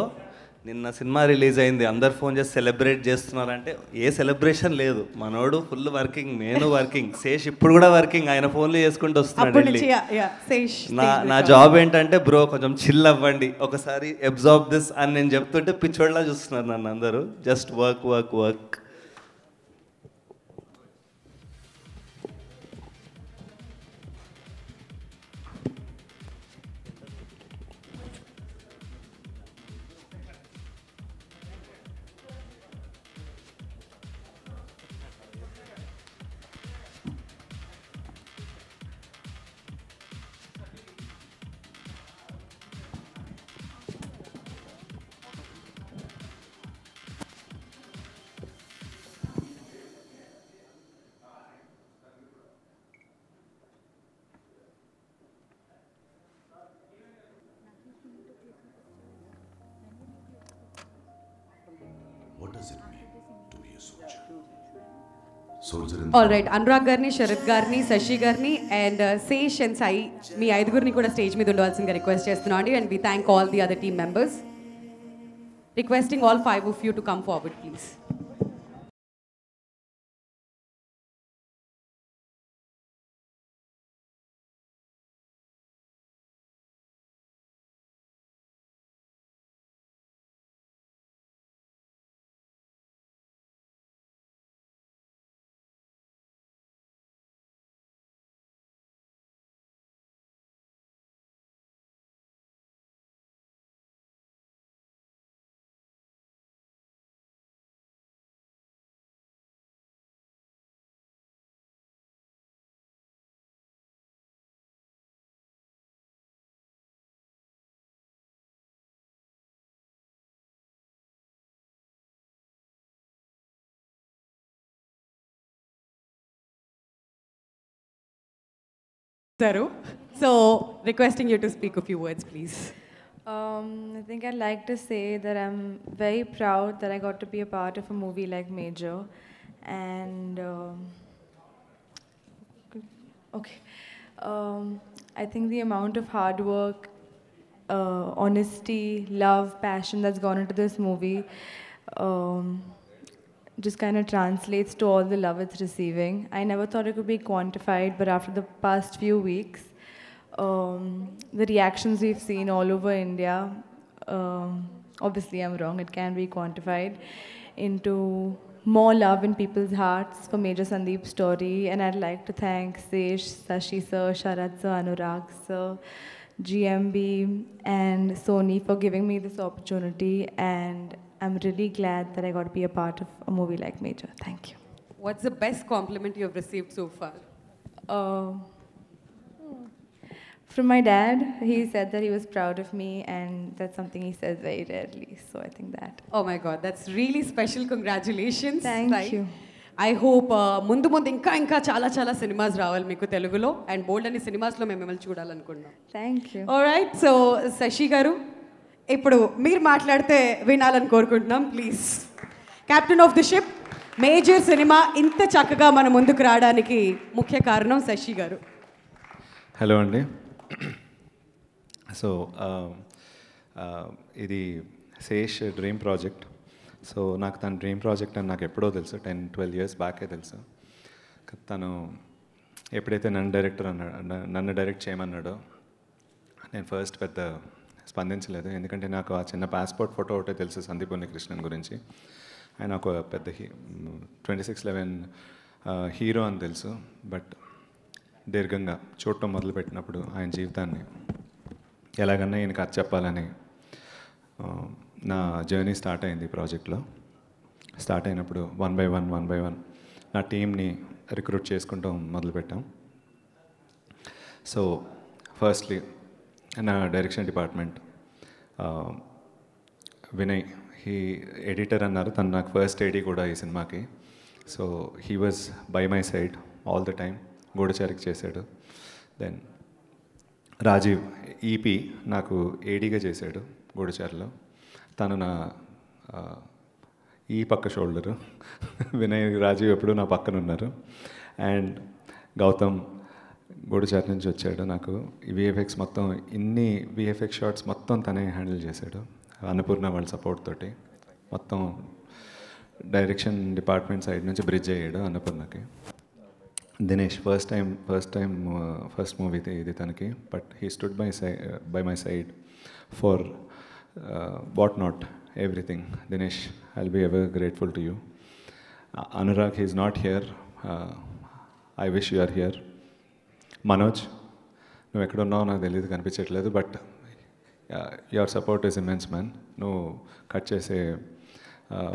నిన్న సినిమా రిలీజ్ అయింది, అందరు ఫోన్ చేసి సెలబ్రేట్ చేస్తున్నారంటే ఏ సెలబ్రేషన్ లేదు. మనోడు ఫుల్ వర్కింగ్, నేను వర్కింగ్, శేష్ ఇప్పుడు కూడా వర్కింగ్, ఆయన ఫోన్లు చేసుకుంటూ వస్తున్నాడు. నా జాబ్ ఏంటంటే, బ్రో కొంచెం చిల్ అవ్వండి, ఒకసారి అబ్జార్బ్ దిస్ అని నేను చెప్తుంటే పిచ్చోళ్ళ చూస్తున్నారు నన్ను అందరూ. Just work. All right, Anurag గారిని, శరత్ గారిని, శశి గారిని అండ్ శేష్ అండ్ సాయి మీ ఐదుగురిని కూడా స్టేజ్ మీద ఉండవలసిందిగా రిక్వెస్ట్ చేస్తున్నాం అండి. And we thank all the other team members. Requesting all 5 of you to come forward, please. So, requesting you to speak a few words, please. I think I'd like to say that I'm very proud that I got to be a part of a movie like Major. And, I think the amount of hard work, honesty, love, passion that's gone into this movie just kind of translates to all the love it's receiving. I never thought it could be quantified, but after the past few weeks, the reactions we've seen all over India, obviously I'm wrong, it can be quantified into more love in people's hearts for Major Sandeep's story. And I'd like to thank Sesh, Sashi sir, Sharat sir, Anurag sir, GMB and Sony for giving me this opportunity, and I'm really glad that I got to be a part of a movie like Major. Thank you. What's the best compliment you've received so far? From my dad, he said that he was proud of me, and that's something he says very rarely. So I think that. Oh my God, that's really special. Congratulations. Thank you. I hope ముందు ఇంకా చాలా cinemas రావాలి మీకు తెలుగులో, and బోల్డ్ అనే సినిమాస్లో మేము మిమ్మల్ని చూడాలనుకుంటున్నాం. Thank you. Alright, so Sashi గారు ఇప్పుడు మీరు మాట్లాడితే వినాలని కోరుకుంటున్నాం, please. Captain of the ship, major cinema ఇంత చక్కగా మన ముందుకు రావడానికి ముఖ్య కారణం శశి గారు. హలో అండి. సో ఇది శేష్ డ్రీమ్ ప్రాజెక్ట్. సో నాకు తన డ్రీమ్ ప్రాజెక్ట్ అని నాకు ఎప్పుడో తెలుసు, 10-12 years బ్యాకే తెలుసు. తను ఎప్పుడైతే నన్ను డైరెక్ట్ చేయమన్నాడో నేను ఫస్ట్ పెద్ద స్పందించలేదు, ఎందుకంటే నాకు ఆ చిన్న పాస్పోర్ట్ ఫోటో ఒకటే తెలుసు సందీప్ ఉన్నికృష్ణన్ గురించి. ఆయన ఒక పెద్ద 2611 హీరో అని తెలుసు. బట్ దీర్ఘంగా చూడటం మొదలుపెట్టినప్పుడు ఆయన జీవితాన్ని ఎలాగన్నా ఈయనకి అది చెప్పాలని నా జర్నీ స్టార్ట్ అయింది ఈ ప్రాజెక్ట్లో. స్టార్ట్ అయినప్పుడు 1 by 1 నా టీమ్ని రిక్రూట్ చేసుకుంటాం మొదలుపెట్టాం. సో ఫస్ట్లీ నా direction department Vinay, he editor అన్నారు, తను నాకు ఫస్ట్ ఏడీ కూడా ఈ సినిమాకి. So he was by my side all the time. గూఢచారికి చేశాడు. దెన్ రాజీవ్ ఈపీ నాకు ఏడీగా చేశాడు గూఢచారిలో. తను నా ఈ పక్క షోల్డరు. వినయ్, రాజీవ్ ఎప్పుడు నా పక్కన ఉన్నారు. అండ్ గౌతమ్ గూఢచారి నుంచి వచ్చాడు. నాకు ఈ విఎఫ్ఎక్స్ మొత్తం, ఇన్ని విఎఫ్ఎక్స్ షాట్స్ మొత్తం తనే హ్యాండిల్ చేశాడు. అన్నపూర్ణ వాళ్ళ సపోర్ట్ తోటి మొత్తం డైరెక్షన్ డిపార్ట్మెంట్ సైడ్ నుంచి బ్రిడ్జ్ అయ్యాడు అన్నపూర్ణకి. దినేష్ ఫస్ట్ మూవీ ఇది తనకి. But he stood by my side for what not everything. Dinesh, I will be ever grateful to you. Anurag, he is not here. I wish you are here. Manoj, నువ్వు ఎక్కడున్నావో నాకు తెలియదు, కనిపించట్లేదు. But your support is immense man. నువ్వు cut చేసే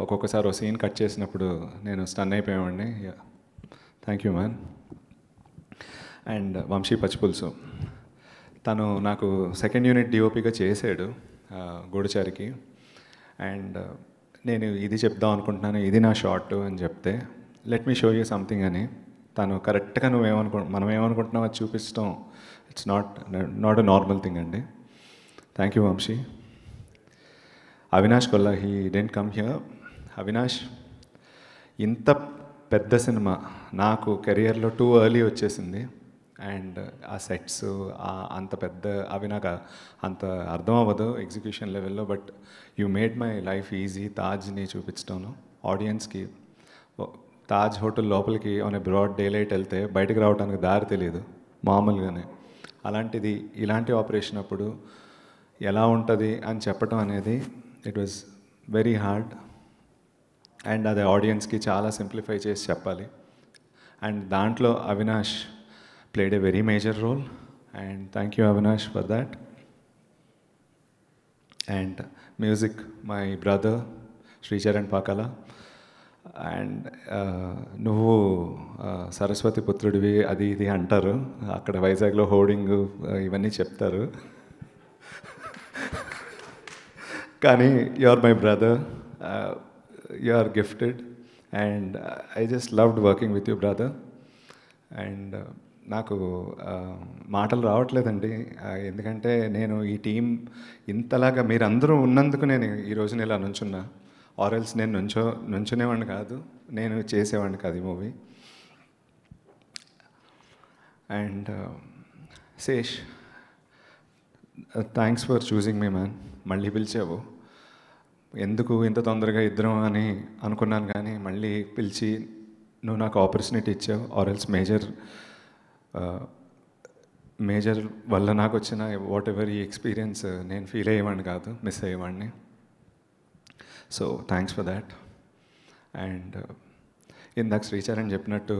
ఒక్కొక్కసారి ఒక scene cut చేసినప్పుడు నేను స్టన్ అయిపోయామండి. Thank you man. And Vamsi పచ్చిపులుసు, తను నాకు సెకండ్ యూనిట్ డిఓపిగా చేశాడు గూఢచారికి. అండ్ నేను ఇది చెప్దాం అనుకుంటున్నాను, ఇది నా షార్ట్ అని చెప్తే let me show you something అని తను కరెక్ట్గా మనం ఏమనుకుంటున్నాం అది చూపించడం, it's not a normal thing అండి. Thank you Vamsi. Avinash Kolla, he didn't come here. Avinash, ఇంత పెద్ద సినిమా నాకు కెరియర్లో టూ ఎర్లీ వచ్చేసింది. అండ్ ఆ సెట్స్ అంత పెద్ద అవి నాకు అంత అర్థం అవ్వదు ఎగ్జిక్యూషన్ లెవెల్లో. But you made my life easy. తాజ్ని చూపించడంలో ఆడియన్స్కి తాజ్ హోటల్ లోపలికి on a broad daylight వెళ్తే బయటకు రావడానికి దారి తెలియదు మామూలుగానే. అలాంటిది ఇలాంటి ఆపరేషన్ అప్పుడు ఎలా ఉంటుంది అని చెప్పడం అనేది it was very hard. And అది ఆడియన్స్కి చాలా సింప్లిఫై చేసి చెప్పాలి. అండ్ దాంట్లో Avinash played a very major role, and thank you Avinash for that. And music, my brother Sricharan Pakala. And నువ్వు సరస్వతి పుత్రుడివి అది ఇది అంటారు అక్కడ వైజాగ్లో హోర్డింగ్ ఇవన్నీ చెప్తారు. కానీ you are my brother, you are gifted, and I just loved working with you brother. And నాకు మాటలు రావట్లేదండి, ఎందుకంటే నేను ఈ టీం ఇంతలాగా మీరందరూ ఉన్నందుకు నేను ఈ రోజున ఇలా నుంచున్నా. ఆర్ఎల్స్ నేను నుంచునేవాడిని కాదు, నేను చేసేవాడిని కాదు ఈ మూవీ. And Sesh, thanks for choosing me man. మళ్ళీ పిలిచావు, ఎందుకు ఇంత తొందరగా ఇద్దరం అని అనుకున్నాను, కానీ మళ్ళీ పిలిచి నువ్వు నాకు ఆపర్చునిటీ ఇచ్చావు. ఆర్ఎల్స్ మేజర్ వల్ల నాకు వచ్చిన వాట్ ఎవర్ ఈ ఎక్స్పీరియన్స్ నేను ఫీల్ అయ్యేవాడిని కాదు, మిస్ అయ్యేవాడిని. So thanks for that. And ఇందాక శ్రీచరణ్ చెప్పినట్టు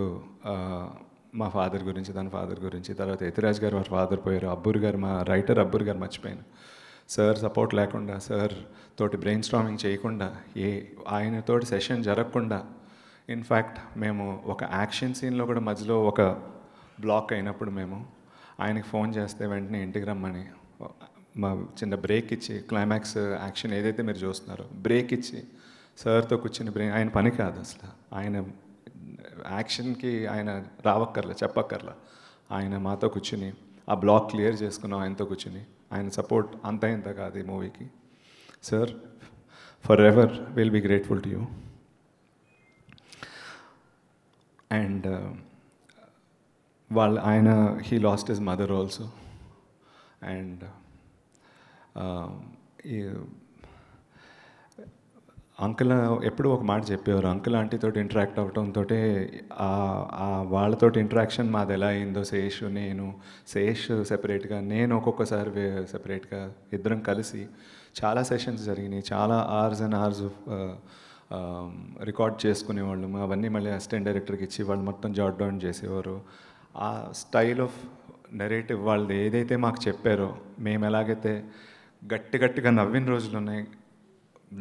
మా ఫాదర్ గురించి, తన ఫాదర్ గురించి, తర్వాత యతిరాజ్ గారు వారి ఫాదర్ పోయారు, అబ్బూర్ గారు మా రైటర్ అబ్బూర్ గారు మర్చిపోయాను. సార్ సపోర్ట్ లేకుండా, సార్ తోటి బ్రెయిన్ స్టార్మింగ్ చేయకుండా, ఆయనతోటి సెషన్ జరగకుండా, ఇన్ఫ్యాక్ట్ మేము ఒక యాక్షన్ సీన్లో కూడా మధ్యలో ఒక బ్లాక్ అయినప్పుడు మేము ఆయనకి ఫోన్ చేస్తే వెంటనే ఇంటికి రమ్మని మా చిన్న బ్రేక్ ఇచ్చి, క్లైమాక్స్ యాక్షన్ ఏదైతే మీరు చూస్తున్నారో బ్రేక్ ఇచ్చి సార్తో కూర్చుని ఆయన పని కాదు అసలు, ఆయన యాక్షన్కి ఆయన రావక్కర్లే, చెప్పక్కర్లా, ఆయన మాతో కూర్చుని ఆ బ్లాక్ క్లియర్ చేసుకున్నాం ఆయనతో కూర్చుని. ఆయన సపోర్ట్ అంత ఇంత కాదు ఈ మూవీకి. Sir, forever will be grateful to you. And ఆయన he lost his mother also. And uncle ఎప్పుడు ఒక మాట చెప్పేవారు, అంకుల్ ఆంటీతో ఇంటరాక్ట్ అవ్వడంతో వాళ్ళతో ఇంటరాక్షన్ మాది ఎలా అయిందో, శేష్ సెపరేట్గా, నేను ఒక్కొక్కసారి సెపరేట్గా, ఇద్దరం కలిసి చాలా సెషన్స్ జరిగినాయి, చాలా అవర్స్ అండ్ అవర్స్ రికార్డ్ చేసుకునేవాళ్ళం. అవన్నీ మళ్ళీ అసిస్టెంట్ డైరెక్టర్కి ఇచ్చి వాళ్ళు మొత్తం జాట్ డౌన్ చేసేవారు. ఆ స్టైల్ ఆఫ్ నెరేటివ్ వాళ్ళది ఏదైతే మాకు చెప్పారో, మేము ఎలాగైతే గట్టిగా నవ్విన రోజులు ఉన్నాయి,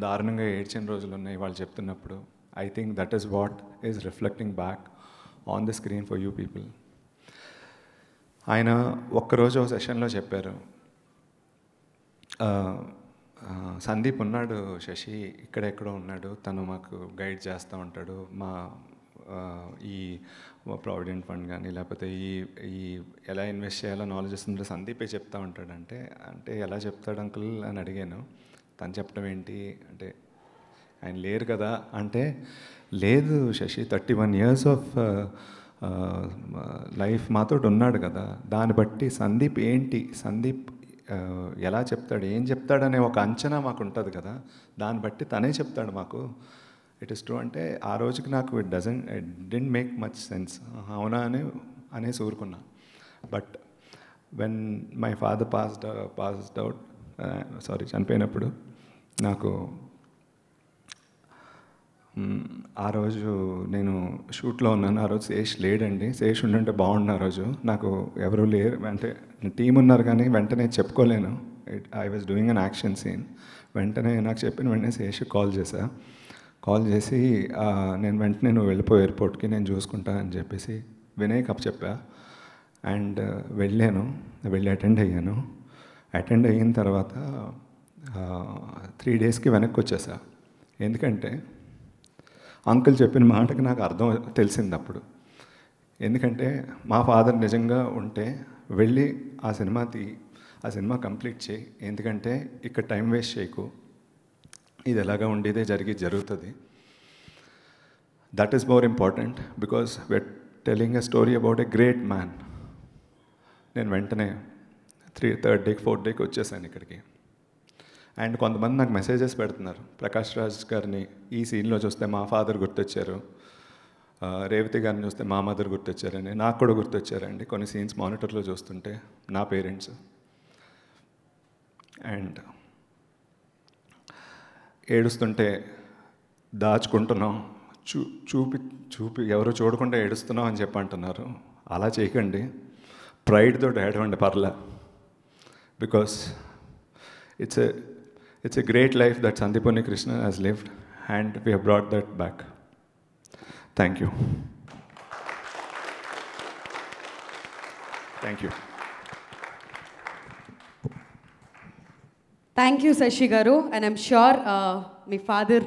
దారుణంగా ఏడ్చిన రోజులు ఉన్నాయి వాళ్ళు చెప్తున్నప్పుడు. I think that is what is reflecting back on the screen for you people. ఆయన ఒక్కరోజు ఒక సెషన్లో చెప్పారు, సందీప్ ఉన్నాడు శశి, ఇక్కడెక్కడో ఉన్నాడు, తను మాకు గైడ్ చేస్తూ ఉంటాడు, ఈ ప్రావిడెంట్ ఫండ్ కానీ లేకపోతే ఈ ఎలా ఇన్వెస్ట్ చేయాలో నాలెడ్జ్ ఇస్తుంటే సందీపే చెప్తా ఉంటాడు. అంటే ఎలా చెప్తాడు అంకుల్ అని అడిగాను. తను చెప్పడం ఏంటి అంటే, ఆయన లేరు కదా అంటే, లేదు శశి, 31 years ఆఫ్ లైఫ్ మాతో ఉన్నాడు కదా, దాన్ని బట్టి సందీప్ ఎలా చెప్తాడు, ఏం చెప్తాడనే ఒక అంచనా మాకు ఉంటుంది కదా, దాన్ని బట్టి తనే చెప్తాడు మాకు. ఇట్ ఇస్ ట్రూ అంటే ఆ రోజుకి నాకు it didn't make much sense, అవునా అనేసి ఊరుకున్నా. But when my father passed out, చనిపోయినప్పుడు నాకు ఆ రోజు నేను షూట్లో ఉన్నాను. ఆ రోజు శేష్ లేడండి, శేష్ ఉండుంటే బాగుండు. ఆ రోజు నాకు ఎవరు లేరు, అంటే టీం ఉన్నారు కానీ వెంటనే చెప్పుకోలేను. I was doing an action scene. వెంటనే నాకు చెప్పిన వెంటనే శేష్ కాల్ చేసి నేను వెంటనే నువ్వు వెళ్ళిపో ఎయిర్పోర్ట్కి, నేను చూసుకుంటా అని చెప్పేసి వినయ్కి అప్పచెప్పా. అండ్ వెళ్ళి అటెండ్ అయిన తర్వాత 3 daysకి వెనక్కి వచ్చేసా. ఎందుకంటే అంకుల్ చెప్పిన మాటకి నాకు అర్థం తెలిసింది అప్పుడు. ఎందుకంటే మా ఫాదర్ నిజంగా ఉంటే వెళ్ళి ఆ సినిమా కంప్లీట్ చేయి, ఎందుకంటే ఇక్కడ టైం వేస్ట్ చేయకు, ఇది ఎలాగా ఉండేదే జరుగుతుంది. That is more important because we're telling a story about a great man. నేను వెంటనే థర్డ్ డేకి ఫోర్త్ డేకి వచ్చేసాను ఇక్కడికి. అండ్ కొంతమంది నాకు మెసేజెస్ పెడుతున్నారు, ప్రకాష్ రాజ్ గారిని ఈ సీన్లో చూస్తే మా ఫాదర్ గుర్తొచ్చారు, రేవతి గారిని చూస్తే మా మదర్ గుర్తొచ్చారని. నాకు కూడా గుర్తొచ్చారండి కొన్ని సీన్స్ మానిటర్లో చూస్తుంటే నా పేరెంట్స్. అండ్ ఏడుస్తుంటే దాచుకుంటున్నాం, చూపి ఎవరు చూడకుండా ఏడుస్తున్నాం అని చెప్పి అంటున్నారు. అలా చేయకండి, ప్రైడ్తో ఏడవండి పర్లే. Because it's a great life that Sandeep Unnikrishnan has lived, and we have brought that back. Thank you. Thank you. Thank you, Sashi Garu, and I'm sure my father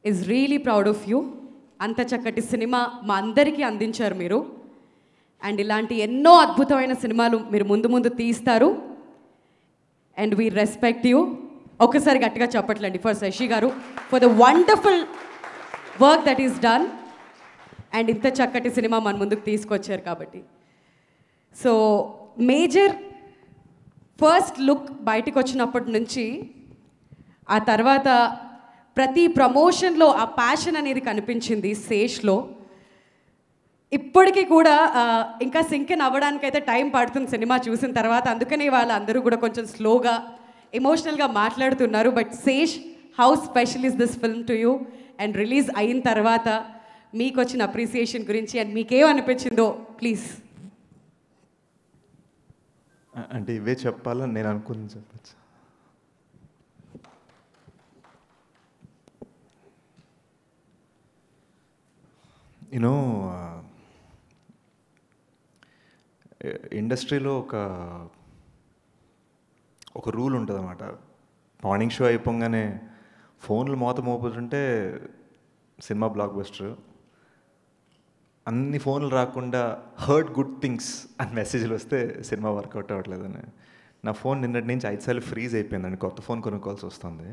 is really proud of you. అంత చక్కటి cinema మా అందరికీ అందించారు మీరు. And ఇలాంటి ఎన్నో అద్భుతమైన సినిమాలు మీరు ముందు ముందు తీస్తారు. And we respect you. ఒక్కసారి గట్టిగా చెప్పట్లండి ఫర్ శశి గారు, for the wonderful work that is done. And ఇంత చక్కటి సినిమా మన ముందుకు తీసుకొచ్చారు కాబట్టి. సో మేజర్ ఫస్ట్ లుక్ బయటకు వచ్చినప్పటి నుంచి ఆ తర్వాత ప్రతి ప్రమోషన్లో ఆ ప్యాషన్ అనేది కనిపించింది శేష్లో. ఇప్పటికీ కూడా ఇంకా సింకెన్ అవ్వడానికైతే టైం పడుతుంది సినిమా చూసిన తర్వాత. అందుకనే వాళ్ళందరూ కూడా కొంచెం స్లోగా ఎమోషనల్గా మాట్లాడుతున్నారు. But Sesh, how special is this film to you? And release అయిన తర్వాత మీకు వచ్చిన అప్రిసియేషన్ గురించి అండ్ మీకేమనిపించిందో ప్లీజ్. అంటే ఇవే చెప్పాలని నేను అనుకుని చెప్పచ్చు. యూనో ఇండస్ట్రీలో ఒక రూల్ ఉంటుంది అన్నమాట. మార్నింగ్ షో అయిపోగానే ఫోన్లు మోపుతుంటే సినిమా బ్లాక్ బస్టర్, అన్ని ఫోన్లు రాకుండా హర్డ్ గుడ్ థింగ్స్ అని మెసేజ్లు వస్తే సినిమా వర్కౌట్ అవ్వట్లేదని. నా ఫోన్ నిన్నటి నుంచి 5 సార్లు ఫ్రీజ్ అయిపోయిందండి, కొత్త ఫోన్ కొనుక్కోవాల్సి వస్తుంది.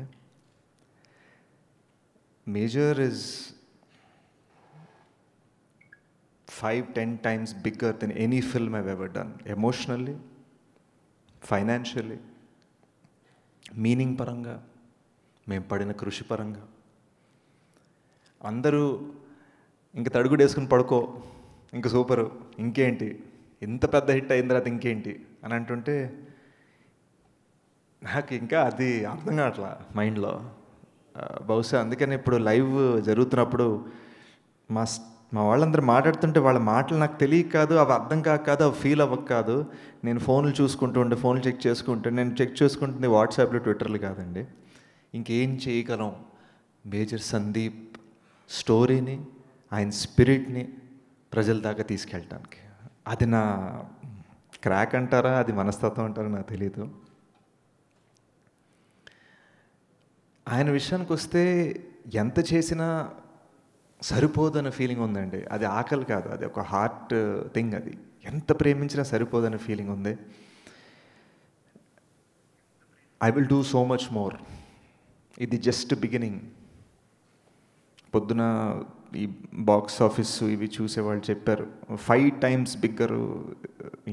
Major is 5-10 times bigger than any film I've ever done. Emotionally, financially, meaning పరంగా, మేము పడిన కృషి పరంగా. అందరూ ఇంక తడుగుడు వేసుకుని పడుకో, ఇంక సూపరు, ఇంకేంటి, ఇంత పెద్ద హిట్ అయిన తర్వాత ఇంకేంటి అని అంటుంటే నాకు ఇంకా అది అర్థం కావట్లా మైండ్లో. బహుశా అందుకని ఇప్పుడు లైవ్ జరుగుతున్నప్పుడు మా వాళ్ళందరూ మాట్లాడుతుంటే వాళ్ళ మాటలు నాకు తెలియక కాదు, అవి అర్థం కాదు, అవి ఫీల్ అవ్వక కాదు. నేను ఫోన్లు చూసుకుంటూ ఉంటే, ఫోన్లు చెక్ చేసుకుంటే, నేను చెక్ చేసుకుంటుంది వాట్సాప్లో, ట్విట్టర్లు కాదండి. ఇంకేం చేయగలం మేజర్ సందీప్ స్టోరీని, ఆయన స్పిరిట్ని ప్రజల దాకా తీసుకెళ్ళటానికి. అది నా క్రాక్ అంటారా, అది మనస్తత్వం అంటారా నాకు తెలీదు. ఆయన విషయానికి వస్తే ఎంత చేసినా సరిపోదన్న ఫీలింగ్ ఉందండి. అది ఆకలి కాదు, అది ఒక హార్ట్ థింగ్. అది ఎంత ప్రేమించినా సరిపోదన్న ఫీలింగ్ ఉంది. I will do so much more. ఇది జస్ట్ బిగినింగ్. పొద్దున ఈ బాక్స్ ఆఫీస్ ఇవి చూసేవాళ్ళు చెప్పారు 5 times బిగ్గర్,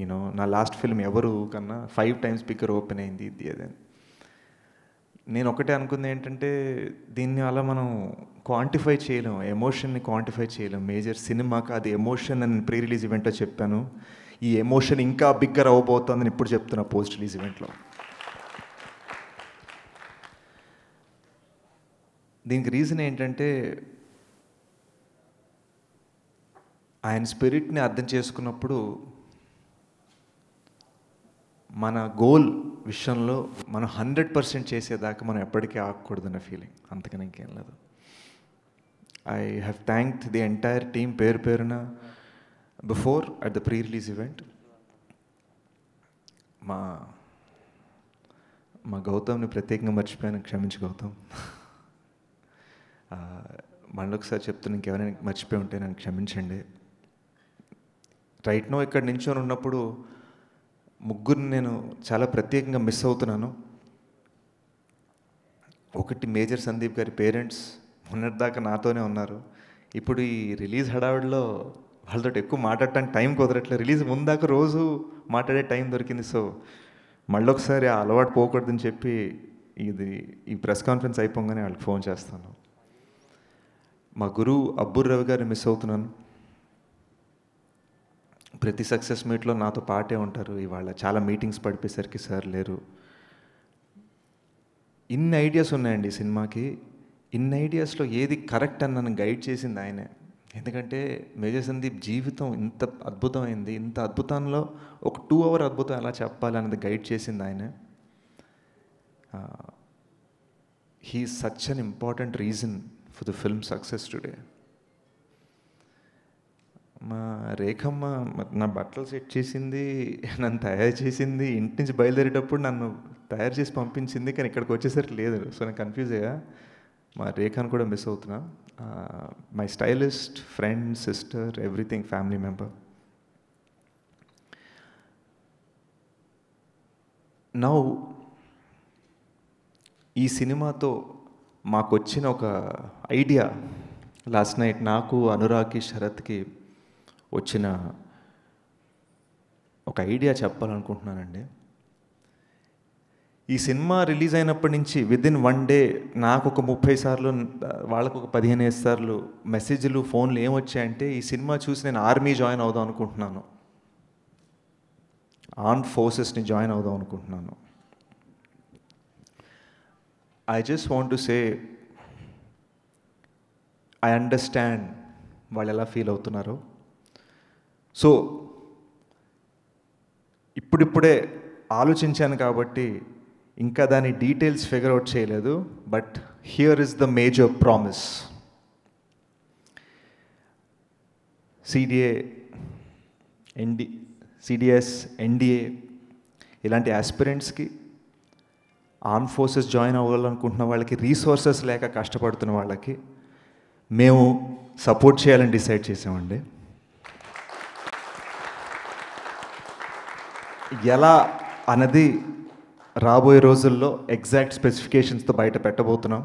యూనో నా లాస్ట్ ఫిల్మ్ ఎవరు కన్నా 5 times బిగ్గర్ ఓపెన్ అయింది ఇది అదని. నేను ఒకటే అనుకుంది ఏంటంటే దీన్ని అలా మనం క్వాంటిఫై చేయలేం, ఎమోషన్ని క్వాంటిఫై చేయలేం. మేజర్ సినిమాకి అది ఎమోషన్ అని ప్రీ రిలీజ్ ఈవెంట్లో చెప్పాను. ఈ ఎమోషన్ ఇంకా బిగ్గర్ అవ్వబోతుందని ఇప్పుడు చెప్తున్నా పోస్ట్ రిలీజ్ ఈవెంట్లో. దీనికి రీజన్ ఏంటంటే ఆయన స్పిరిట్ని అర్థం చేసుకున్నప్పుడు మన గోల్ విషయంలో మనం 100% చేసేదాకా మనం ఎప్పటికీ ఆగకూడదన్న ఫీలింగ్, అంతకని ఇంకేం లేదు. I have thanked the entire team పేరు పేరున before at the pre release event. మా గౌతమ్ని ప్రత్యేకంగా మర్చిపోయాను, క్షమించు గౌతమ్. మళ్ళీ ఒకసారి చెప్తున్నా, ఇంకెవరైనా మర్చిపోయి ఉంటే నన్ను క్షమించండి. రైట్ నో ఇక్కడ నించొని ఉన్నప్పుడు ముగ్గురిని నేను చాలా ప్రత్యేకంగా మిస్ అవుతున్నాను. ఒకటి మేజర్ సందీప్ గారి పేరెంట్స్ మొన్నటిదాకా నాతోనే ఉన్నారు. ఇప్పుడు ఈ రిలీజ్ హడావిడిలో వాళ్ళతో ఎక్కువ మాట్లాడటానికి టైం కుదరట్లేదు. రిలీజ్ ముందాక రోజు మాట్లాడే టైం దొరికింది. సో మళ్ళొకసారి ఆ అలవాటు పోకూడదని చెప్పి ఈ ప్రెస్ కాన్ఫరెన్స్ అయిపోగానే వాళ్ళకి ఫోన్ చేస్తాను. మా గురువు అబ్బూర్ రవి గారిని మిస్ అవుతున్నాను. ప్రతి సక్సెస్ మీట్లో నాతో పాటే ఉంటారు. ఇవాళ చాలా మీటింగ్స్ పడిపోయేసరికి సార్ లేరు. ఇన్ని ఐడియాస్ ఉన్నాయండి ఈ సినిమాకి. ఇన్ని ఐడియాస్లో ఏది కరెక్ట్ అని నన్ను గైడ్ చేసింది ఆయనే. ఎందుకంటే మేజర్ సందీప్ జీవితం ఇంత అద్భుతమైంది. ఇంత అద్భుతంలో ఒక 2 hour అద్భుతం ఎలా చెప్పాలి అన్నది గైడ్ చేసింది ఆయనే. He is such an important reason for the film success today. మా రేఖమ్మ నా బట్టలు సెట్ చేసింది, నన్ను తయారు చేసింది, ఇంటి నుంచి బయలుదేరేటప్పుడు నన్ను తయారు చేసి పంపించింది. కానీ ఇక్కడికి వచ్చేసరికి లేదు. సో నేను కన్ఫ్యూజ్ అయ్యా. మా రేఖను కూడా మిస్ అవుతున్నా. My stylist, friend, sister, everything, family member. Now ఈ సినిమాతో మాకు వచ్చిన ఒక ఐడియా లాస్ట్ నైట్ నాకు, అనురాగ్కి, శరత్కి వచ్చిన ఒక ఐడియా చెప్పాలనుకుంటున్నానండి. ఈ సినిమా రిలీజ్ అయినప్పటి నుంచి విదిన్ 1 day నాకు ఒక 30 సార్లు, వాళ్ళకు ఒక 15 సార్లు మెసేజ్లు, ఫోన్లు ఏమొచ్చాయంటే ఈ సినిమా చూసి నేను ఆర్మీ జాయిన్ అవుదాం అనుకుంటున్నాను, ఆర్మ్డ్ ఫోర్సెస్ని జాయిన్ అవుదాం అనుకుంటున్నాను. I just want to say, I understand వాళ్ళు ఎలా ఫీల్ అవుతున్నారో. సో ఇప్పుడిప్పుడే ఆలోచించాను కాబట్టి ఇంకా దాని డీటెయిల్స్ ఫిగర్ అవుట్ చేయలేదు. But here is the major promise. CDS, NDA ఇలాంటి ఆస్పిరెంట్స్కి, ఆర్మ్ ఫోర్సెస్ జాయిన్ అవ్వాలనుకుంటున్న వాళ్ళకి, రీసోర్సెస్ లేక కష్టపడుతున్న వాళ్ళకి మేము సపోర్ట్ చేయాలని డిసైడ్ చేసామండి. ఎలా అన్నది రాబోయే రోజుల్లో ఎగ్జాక్ట్ స్పెసిఫికేషన్స్తో బయట పెట్టబోతున్నాం.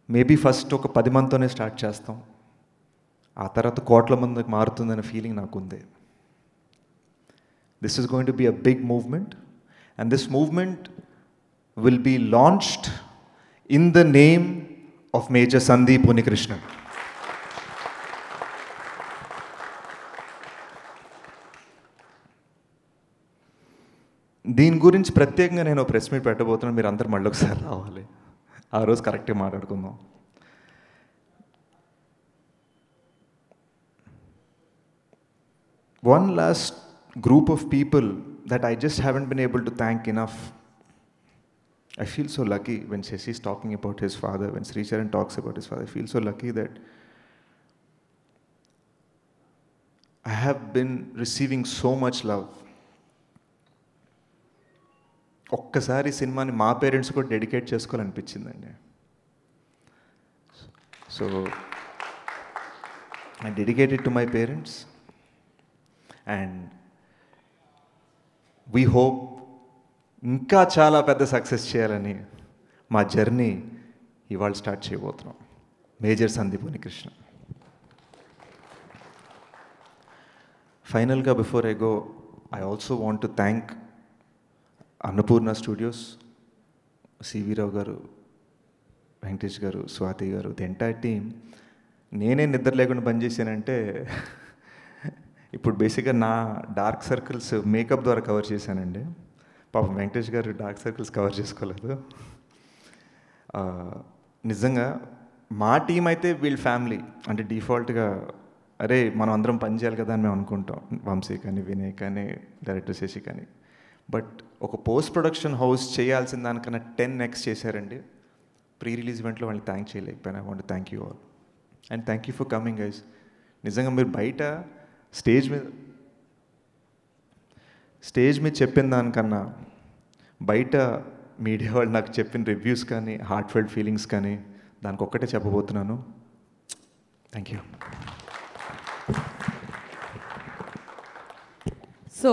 మేబీ ఫస్ట్ ఒక 10 మందితోనే స్టార్ట్ చేస్తాం. ఆ తర్వాత కోట్ల మందికి మారుతుందనే ఫీలింగ్ నాకుంది. This is going to be a big movement. And this movement will be launched in the name of Major Sandeep Unnikrishnan. దీని గురించి ప్రత్యేకంగా నేను ప్రెస్ మీట్ పెట్టబోతున్నాను. మీరు అందరు మళ్ళీ ఒకసారి రావాలి. ఆ రోజు కరెక్ట్గా మాట్లాడుకుందాం. One last group of people that I just haven't been able to thank enough. I feel so lucky when Shashi is talking about his father, when Sri Charan talks about his father. I feel so lucky that I have been receiving so much love. ఒక్కసారి సినిమాని మా parents కూడా dedicate చేసుకోవాలనిపించిందండి. So I dedicate it to my parents and we hope ఇంకా చాలా పెద్ద success చేయాలని మా జర్నీ ఇవాళ స్టార్ట్ చేయబోతున్నాం. మేజర్ సందీప్ ఉనికృష్ణ. ఫైనల్గా before I go, I also want to thank Annapurna studios, CV Rao గారు, వెంకటేష్ గారు, స్వాతి గారు, ది ఎంటైర్ టీమ్. నేనే నిద్ర లేకుండా పనిచేశానంటే ఇప్పుడు బేసిక్గా నా డార్క్ సర్కిల్స్ మేకప్ ద్వారా కవర్ చేశానండి. పాపం వెంకటేష్ గారు డార్క్ సర్కిల్స్ కవర్ చేసుకోలేదు. నిజంగా మా టీం అయితే వీళ్ళ ఫ్యామిలీ, అంటే డిఫాల్ట్గా అరే మనం అందరం పని చేయాలి కదా అని మేము అనుకుంటాం. వంశీ కానీ, వినయ్ కానీ, డైరెక్టర్ శశి కానీ. బట్ ఒక పోస్ట్ ప్రొడక్షన్ హౌస్ చేయాల్సిన దానికన్నా 10x చేశారండి. ప్రీ రిలీజ్ ఈవెంట్లో వాళ్ళని థ్యాంక్ చేయలేకపోయినా. I want to thank you all and thank you for coming guys. నిజంగా మీరు బయట స్టేజ్ మీద చెప్పిన దానికన్నా బయట మీడియా వాళ్ళు నాకు చెప్పిన రివ్యూస్ కానీ, హార్ట్ఫెల్ట్ ఫీలింగ్స్ కానీ, దానికి ఒక్కటే చెప్పబోతున్నాను. Thank you. So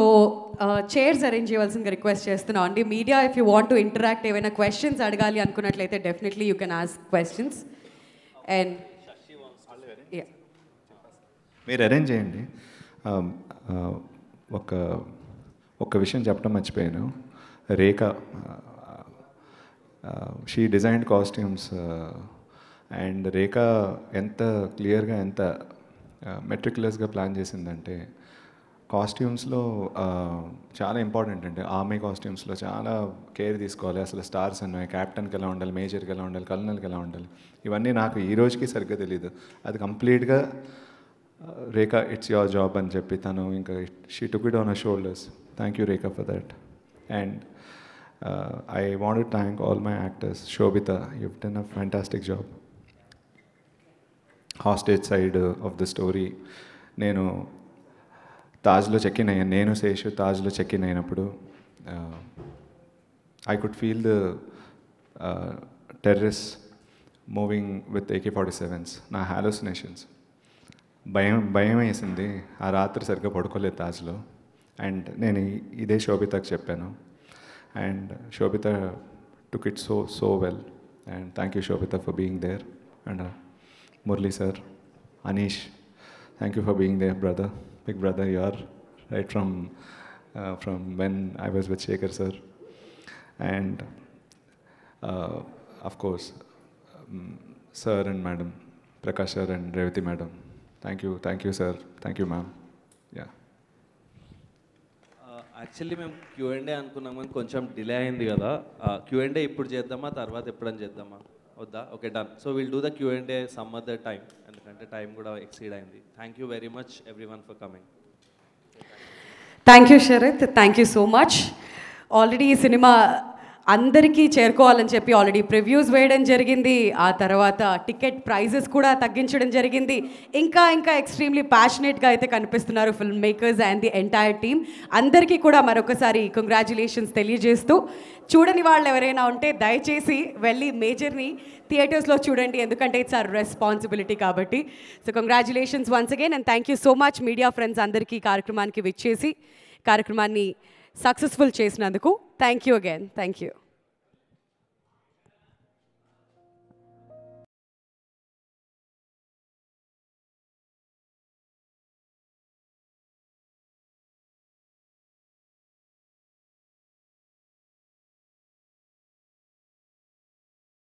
chairs arrange చేయవలసిందిగా రిక్వెస్ట్ చేస్తున్నాం అండి. Media if you want to interact, ఏమైనా క్వశ్చన్స్ అడగాలి అనుకున్నట్లయితే definitely you can ask questions. And మీరు అరేంజ్ చేయండి. ఒక విషయం చెప్పడం మర్చిపోయాను. రేఖ, షీ డిజైన్డ్ కాస్ట్యూమ్స్ అండ్ రేఖ ఎంత క్లియర్గా ఎంత మెట్రిక్యులస్గా ప్లాన్ చేసిందంటే కాస్ట్యూమ్స్లో చాలా ఇంపార్టెంట్ అండి. ఆర్మీ కాస్ట్యూమ్స్లో చాలా కేర్ తీసుకోవాలి. అసలు స్టార్స్ ఉన్నాయి, క్యాప్టెన్కి ఎలా ఉండాలి, మేజర్కి ఎలా ఉండాలి, కల్నల్కి ఎలా ఉండాలి, ఇవన్నీ నాకు ఈ రోజుకి సరిగ్గా తెలియదు. అది కంప్లీట్గా రేఖ ఇట్స్ యువర్ జాబ్ అని చెప్పి తను ఇంకా she took it on her shoulders. Thank you Rekha for that. And I want to thank all my actors. Shobita, you've done a fantastic job. Hostage side of the story. నేను తాజ్లో check in అయ్యాను. నేను Seshu తాజ్లో check in అయినప్పుడు I could feel the terrorists moving with AK-47s. నా హాలోసినేషన్స్. భయం వేసింది. ఆ రాత్రి సరిగ్గా పడుకోలేదు తాజ్లో. అండ్ నేను ఇదే శోభితకు చెప్పాను. And Shobita took it so well. And thank you, Shobita, for being there. And Murli sir, Anish, thank you for being there, brother. Big brother, you are right from when I was with Shekhar sir. And of course, sir and madam, Prakash sir and Revati madam. Thank you sir, thank you ma'am. Yeah. Actually మేము Q&A అనుకున్నాం కానీ కొంచెం delay అయింది కదా. Q&A ఇప్పుడు చేద్దామా, తర్వాత ఎప్పుడని చేద్దామా? వద్దా? Okay, done. So will do the Q&A some other time, ఎందుకంటే టైం కూడా ఎక్సీడ్ అయింది. Thank you very much everyone for coming. Thank you Sharath, thank you so much. Already ఈ సినిమా అందరికీ చేరుకోవాలని చెప్పి ఆల్రెడీ ప్రివ్యూస్ వేయడం జరిగింది. ఆ తర్వాత టికెట్ ప్రైజెస్ కూడా తగ్గించడం జరిగింది. ఇంకా ఎక్స్ట్రీమ్లీ ప్యాషనేట్గా అయితే కనిపిస్తున్నారు film makers and the entire team. అందరికీ కూడా మరొకసారి కంగ్రాచులేషన్స్ తెలియజేస్తూ, చూడని వాళ్ళు ఎవరైనా ఉంటే దయచేసి వెళ్ళి మేజర్ని థియేటర్స్లో చూడండి, ఎందుకంటే ఇట్స్ ఆర్ రెస్పాన్సిబిలిటీ కాబట్టి. So congratulations once again and thank you so much media friends అందరికీ కార్యక్రమానికి విచ్చేసి కార్యక్రమాన్ని సక్సెస్ఫుల్ చేసినందుకు. Thank you again. Thank you.